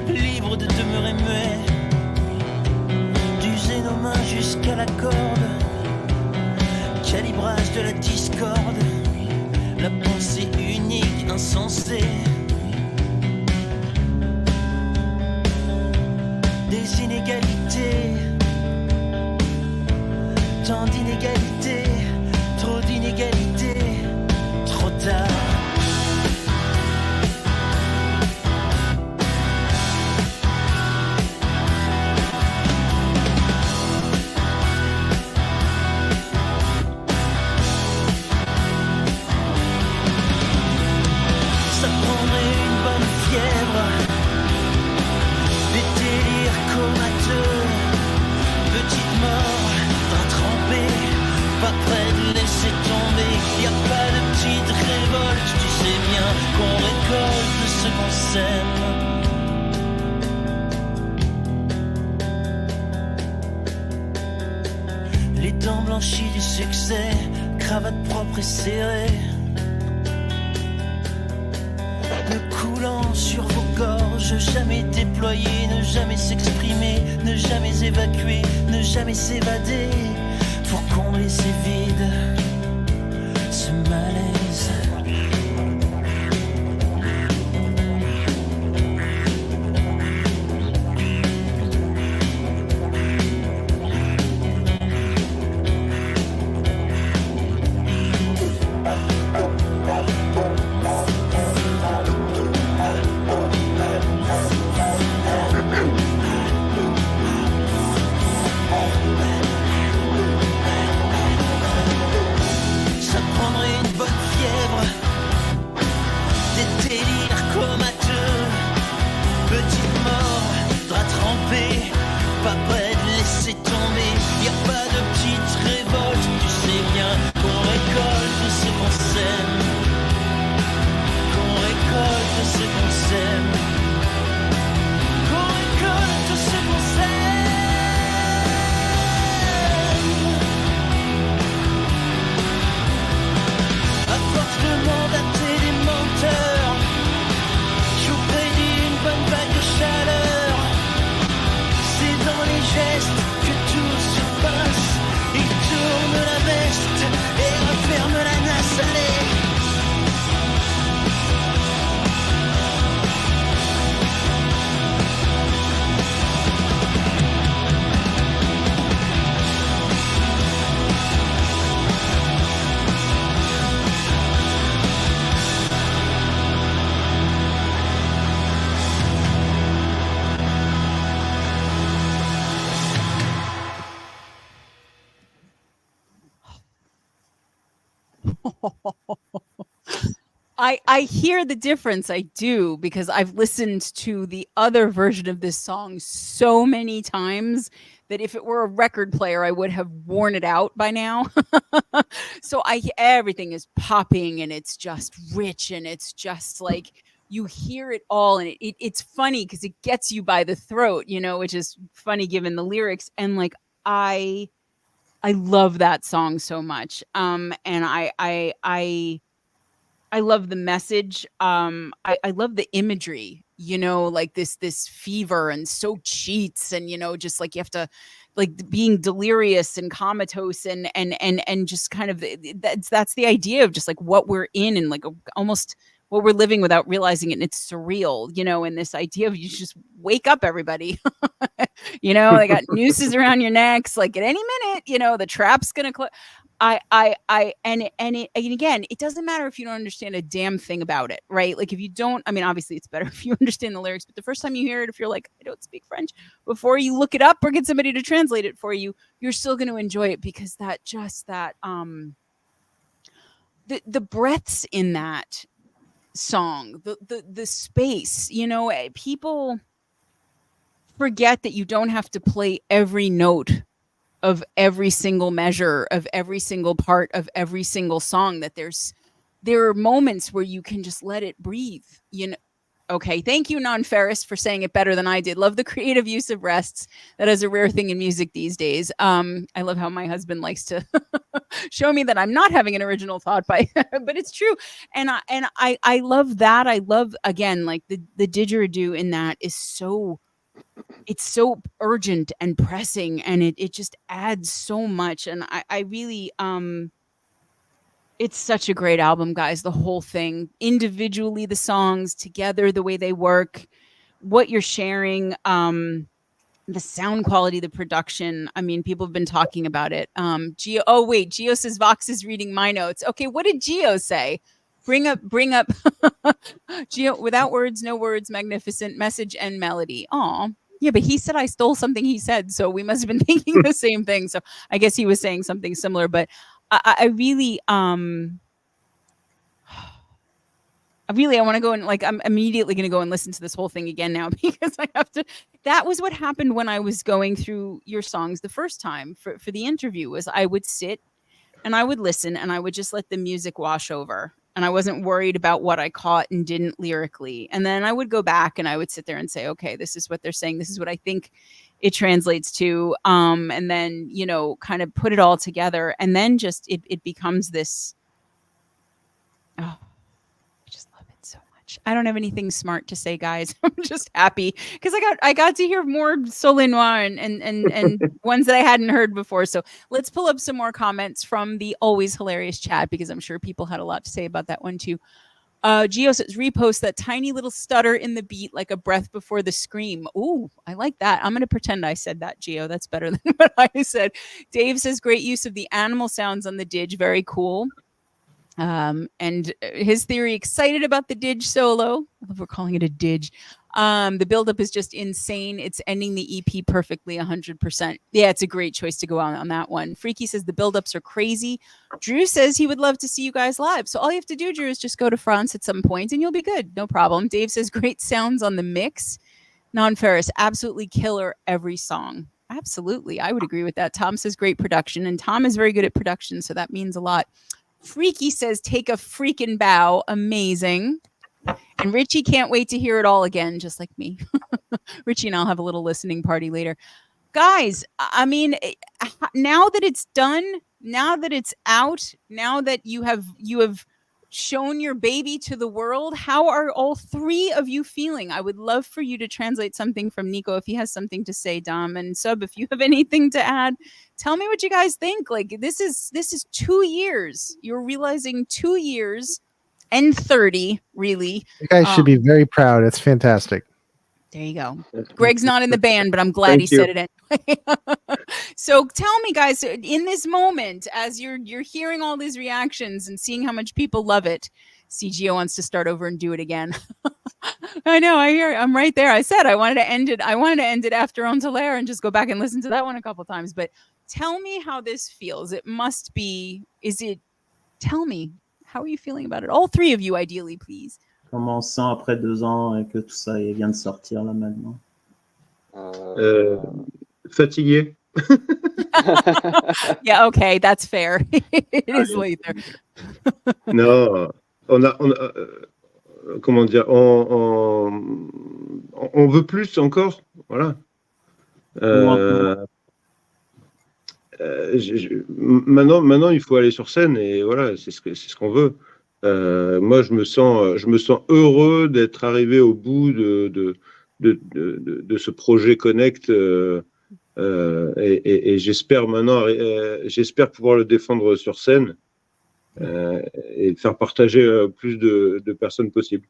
libre de demeurer muet, d'user nos mains jusqu'à la corde, calibrage de la discorde, la pensée unique, insensée. Des inégalités, tant d'inégalités, trop d'inégalités, trop tard. Ça prendrait une bonne fièvre, des délires comateux, petite mort, train trempé, pas près de laisser tomber. Y a pas de petite révolte, tu sais bien qu'on récolte ce qu'on sème. Les dents blanchies du succès, cravate propre et serrée, coulant sur vos gorges, jamais déployer, ne jamais s'exprimer, ne jamais évacuer, ne jamais s'évader, pour combler ces vides, ce malaise. Ça prendrait une bonne fièvre, des délires comateux, petite mort, drap trempé, pas prêt de laisser tomber. Y a pas de petite révolte, tu sais bien qu'on récolte ce qu'on sème, qu'on récolte ce qu'on sème, qu'on récolte ce qu'on sème. À force de mandater des menteurs, je vous prédis une bonne vague de chaleur. C'est dans les gestes que tout se passe. Il tourne la veste et referme la nasse. Allez. I hear the difference. I do, because I've listened to the other version of this song so many times that if it were a record player, I would have worn it out by now. So everything is popping and it's just rich and it's just like you hear it all, and it's funny because it gets you by the throat, which is funny given the lyrics. And like I love that song so much. And I love the message. I love the imagery, like this fever and so cheats, and just like you have to, like, being delirious and comatose and just kind of that's the idea of just like what we're in, and like almost what we're living without realizing it. And it's surreal, and this idea of you just wake up, everybody. They got nooses around your necks, like at any minute, the trap's gonna close. And again, it doesn't matter if you don't understand a damn thing about it, right? Like if you don't, I mean, obviously it's better if you understand the lyrics, but the first time you hear it, if you're like, I don't speak French, before you look it up or get somebody to translate it for you, you're still going to enjoy it, because the breaths in that song, the space, people forget that you don't have to play every note of every single measure of every single part of every single song, that there are moments where you can just let it breathe, Okay, thank you, Non-Ferris, for saying it better than I did. Love the creative use of rests. That is a rare thing in music these days. I love how my husband likes to show me that I'm not having an original thought but it's true. And I love that. I love, again, like the didgeridoo in that is it's so urgent and pressing, and it just adds so much. And I really, it's such a great album, guys. The whole thing, individually, the songs, together, the way they work, what you're sharing, the sound quality, the production. I mean, people have been talking about it. Gio says Vox is reading my notes. Okay, what did Gio say? Bring up Gio, without words, no words, magnificent message and melody. Aw. Yeah, but he said I stole something he said, so we must have been thinking the same thing. So I guess he was saying something similar, but I really want to go and, like, I'm immediately going to go and listen to this whole thing again now, because I have to. That was what happened when I was going through your songs the first time for the interview, was I would sit and I would listen and I would just let the music wash over. And I wasn't worried about what I caught and didn't lyrically. And then I would go back and I would sit there and say, okay, this is what they're saying. This is what I think it translates to. And then, kind of put it all together. And then just, it becomes this, oh, I just love it so much. I don't have anything smart to say, guys. I'm just happy because I got to hear more Soleil Noir and ones that I hadn't heard before. So let's pull up some more comments from the always hilarious chat because I'm sure people had a lot to say about that one too. Gio says, repost that tiny little stutter in the beat like a breath before the scream. Ooh, I like that. I'm going to pretend I said that, Gio. That's better than what I said. Dave says, great use of the animal sounds on the didge. Very cool. And his theory, excited about the didge solo. I love we're calling it a didge. The buildup is just insane. It's ending the EP perfectly, 100%. Yeah, it's a great choice to go on that one. Freaky says the buildups are crazy. Drew says he would love to see you guys live. So all you have to do, Drew, is just go to France at some point and you'll be good. No problem. Dave says great sounds on the mix. Non-Ferris, absolutely killer every song. Absolutely. I would agree with that. Tom says great production. And Tom is very good at production, so that means a lot. Freaky says take a freaking bow. Amazing. And Richie can't wait to hear it all again, just like me. Richie and I'll have a little listening party later. Guys, I mean, now that it's done, now that it's out, now that you have shown your baby to the world, how are all three of you feeling? I would love for you to translate something from Nico if he has something to say, Dom, and Sub, if you have anything to add. Tell me what you guys think. Like, this is 2 years. You're realizing 2 years and 30. Really. You guys should be very proud. It's fantastic. There you go. Greg's not in the band, but I'm glad he said it anyway. So tell me, guys, in this moment, as you're hearing all these reactions and seeing how much people love it, CGO wants to start over and do it again. I know. I hear. I'm right there. I said I wanted to end it. I wanted to end it after On Tolaire and just go back and listen to that one a couple times. But tell me how this feels. It must be. Tell me, how are you feeling about it? All three of you, ideally, please. Comment on se sent après 2 ans et que tout ça vient de sortir là maintenant? Fatigué. Yeah, okay, that's fair. It is later. Non, on a comment dire, on veut plus encore, voilà. Maintenant, il faut aller sur scène et voilà, c'est ce qu'on veut. Moi, je me sens heureux d'être arrivé au bout de ce projet Connect et j'espère maintenant, j'espère pouvoir le défendre sur scène et le faire partager plus de personnes possible,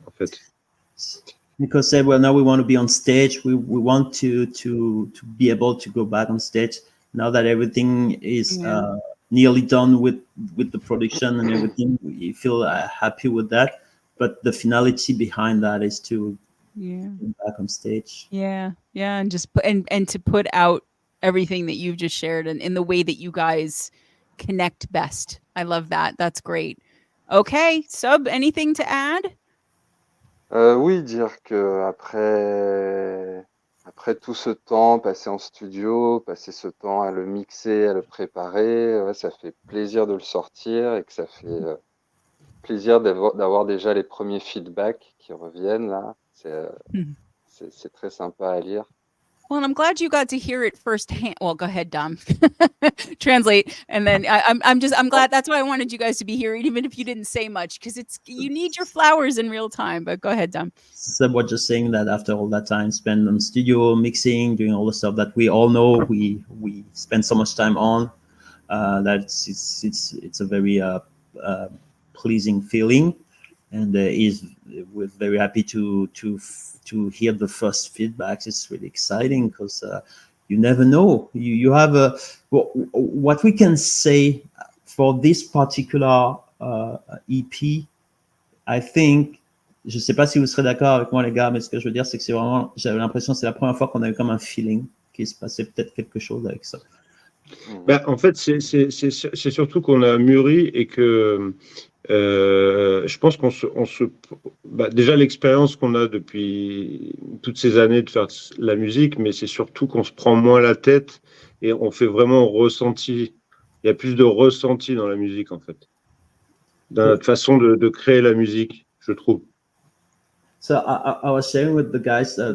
en fait. Nico said, well, now we want to be on stage. We want to be able to go back on stage now that everything is nearly done with the production and everything. We feel happy with that, but the finality behind that is to go back on stage. Yeah, and just and to put out everything that you've just shared and in the way that you guys connect best. I love that. That's great. Okay, Sub, anything to add? Oui, dire que après tout ce temps passé en studio, passer ce temps à le mixer, à le préparer, ouais, ça fait plaisir de le sortir et que ça fait plaisir d'avoir déjà les premiers feedbacks qui reviennent là. C'est très sympa à lire. Well, I'm glad you got to hear it firsthand. Well, go ahead, Dom. Translate, and then I'm glad. That's why I wanted you guys to be here, even if you didn't say much, because you need your flowers in real time. But go ahead, Dom. So we're just saying that after all that time spent on studio mixing, doing all the stuff that we all know we spend so much time on, that it's a very pleasing feeling, and we're very happy to hear the first feedbacks. It's really exciting because you never know. You have what we can say for this particular EP. I think, je sais pas si vous serez d'accord avec moi les gars, mais ce que je veux dire c'est que c'est vraiment, j'avais l'impression que c'est la première fois qu'on a eu comme un feeling qu'il se passait peut-être quelque chose avec ça. Ben, en fait, c'est surtout qu'on a mûri et que je pense déjà l'expérience qu'on a depuis toutes ces années de faire la musique, mais c'est surtout qu'on se prend moins la tête et on fait vraiment ressenti. Il y a plus de ressenti dans la musique, en fait, dans notre façon de créer la musique, je trouve. So I was sharing with the guys that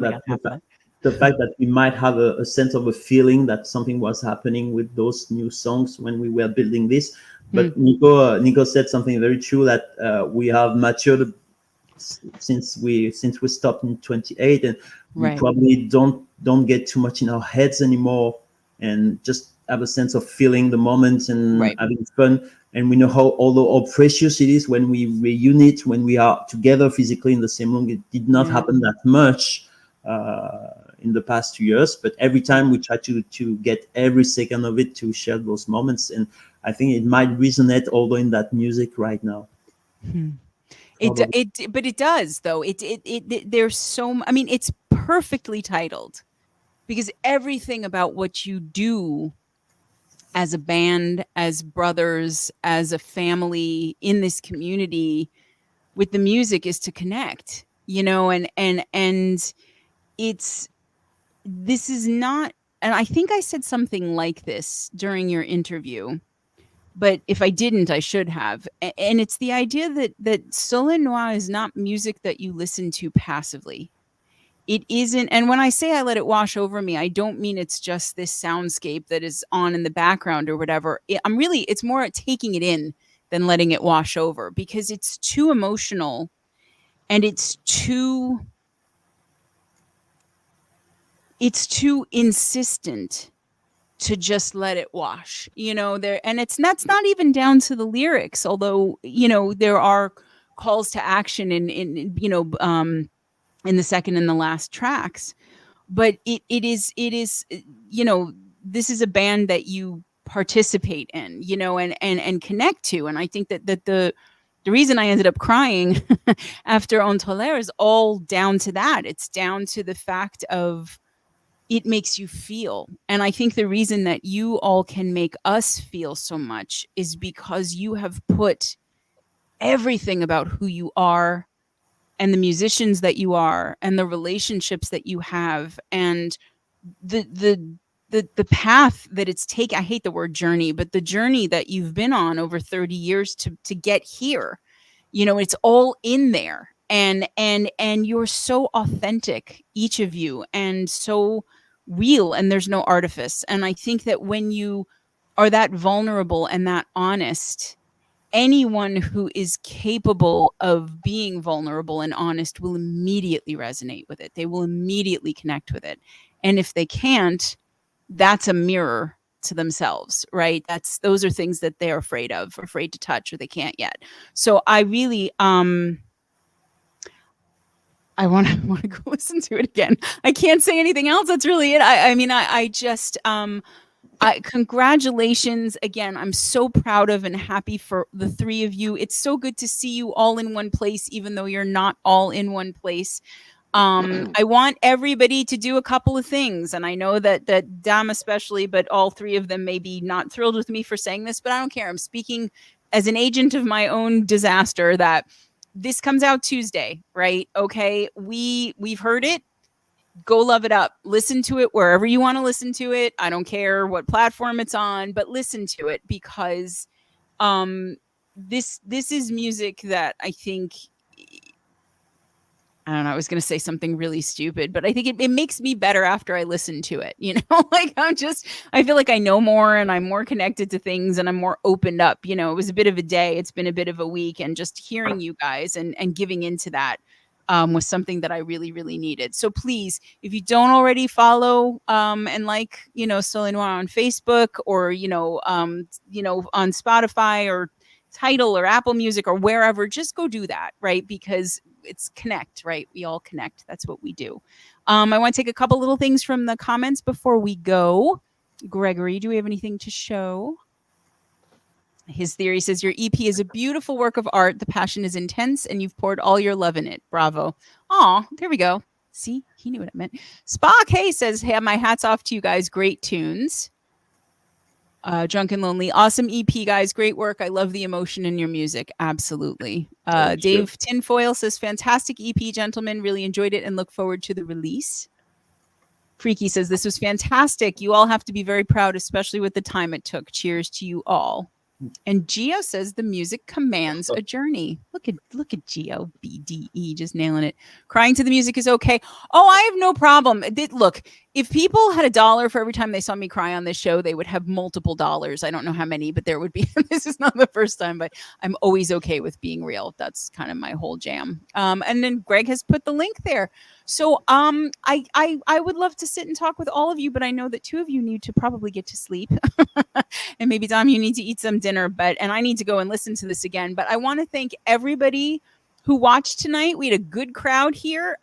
the fact that we might have a sense of a feeling that something was happening with those new songs when we were building this. But Nico said something very true, that we have matured since we stopped in 28, and we Right. probably don't get too much in our heads anymore, and just have a sense of feeling the moment and Right. having fun. And we know how precious it is when we reunite, when we are together physically in the same room. It did not Yeah. happen that much in the past 2 years, but every time we try to get every second of it to share those moments. And I think it might resonate although in that music right now. But it does though. There's so, I mean, it's perfectly titled because everything about what you do as a band, as brothers, as a family in this community with the music is to connect, you know, and it's, this is not, and I think I said something like this during your interview, but if I didn't, I should have. And it's the idea that Soleil Noir is not music that you listen to passively. It isn't, and when I say I let it wash over me, I don't mean it's just this soundscape that is on in the background or whatever. It's more taking it in than letting it wash over, because it's too emotional and it's too insistent to just let it wash, you know, there. And that's not even down to the lyrics, although, you know, there are calls to action in you know, in the second and the last tracks, but it is, you know, this is a band that you participate in, you know, and connect to. And I think that the reason I ended up crying after On Tolère is all down to that. It's down to the fact of, it makes you feel. And I think the reason that you all can make us feel so much is because you have put everything about who you are and the musicians that you are and the relationships that you have and the path that it's taken. I hate the word journey, but the journey that you've been on over 30 years to get here, you know, it's all in there. And you're so authentic, each of you, and so real, and there's no artifice. And I think that when you are that vulnerable and that honest, anyone who is capable of being vulnerable and honest will immediately resonate with it. They will immediately connect with it. And if they can't, that's a mirror to themselves, right? Those are things that they're afraid of, afraid to touch, or they can't yet. So I really, I want to go listen to it again. I can't say anything else. That's really it. I mean, I just, congratulations again. I'm so proud of and happy for the three of you. It's so good to see you all in one place, even though you're not all in one place. I want everybody to do a couple of things. And I know that Dam especially, but all three of them may be not thrilled with me for saying this, but I don't care. I'm speaking as an agent of my own disaster, that this comes out Tuesday, right? Okay. We've heard it. Go love it up. Listen to it wherever you want to listen to it. I don't care what platform it's on, but listen to it, because this is music that I think, I don't know, I was going to say something really stupid, but I think it makes me better after I listen to it. You know, like I feel like I know more and I'm more connected to things and I'm more opened up. You know, it was a bit of a day. It's been a bit of a week, and just hearing you guys and giving into that was something that I really, really needed. So please, if you don't already follow and like, you know, Soleil Noir on Facebook, or, you know, on Spotify or Tidal or Apple Music or wherever, just go do that, right? Because it's connect, right? We all connect. That's what we do. I want to take a couple little things from the comments before we go. Gregory, do we have anything to show? His theory says, your EP is a beautiful work of art. The passion is intense and you've poured all your love in it. Bravo. Oh, there we go. See, he knew what I meant. Spock Hay says, hey, my hat's off to you guys. Great tunes. Drunk and Lonely, awesome EP, guys. Great work. I love the emotion in your music. Absolutely. Dave Tinfoil says, fantastic EP, gentlemen. Really enjoyed it and look forward to the release. Freaky says, this was fantastic. You all have to be very proud, especially with the time it took. Cheers to you all. And Gio says the music commands a journey. Look at Gio, BDE, just nailing it. Crying to the music is okay. Oh, I have no problem. Look, if people had $1 for every time they saw me cry on this show, they would have multiple dollars. I don't know how many, but there would be. This is not the first time, but I'm always okay with being real. That's kind of my whole jam. And then Greg has put the link there. So I would love to sit and talk with all of you, but I know that 2 of you need to probably get to sleep. And maybe Dom, you need to eat some dinner, and I need to go and listen to this again. But I want to thank everybody who watched tonight. We had a good crowd here.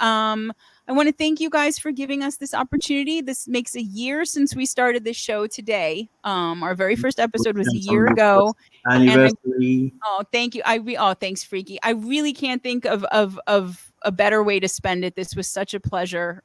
I want to thank you guys for giving us this opportunity. This makes a year since we started this show today. Our very first episode was a year ago. Anniversary. Thank you. Thanks, Freaky. I really can't think of a better way to spend it. This was such a pleasure.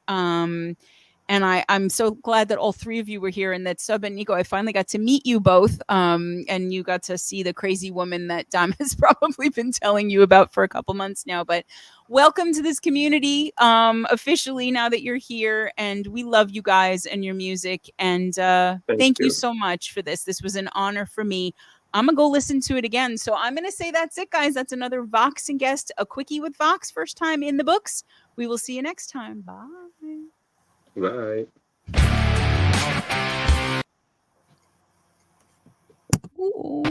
And I'm so glad that all 3 of you were here, and that Sub and Nico, I finally got to meet you both. And you got to see the crazy woman that Dom has probably been telling you about for a couple months now. But welcome to this community officially now that you're here. And we love you guys and your music. And thank you so much for this. This was an honor for me. I'm going to go listen to it again. So I'm going to say that's it, guys. That's another Vox and Guest, a quickie with Vox, first time in the books. We will see you next time. Bye. Bye. Ooh.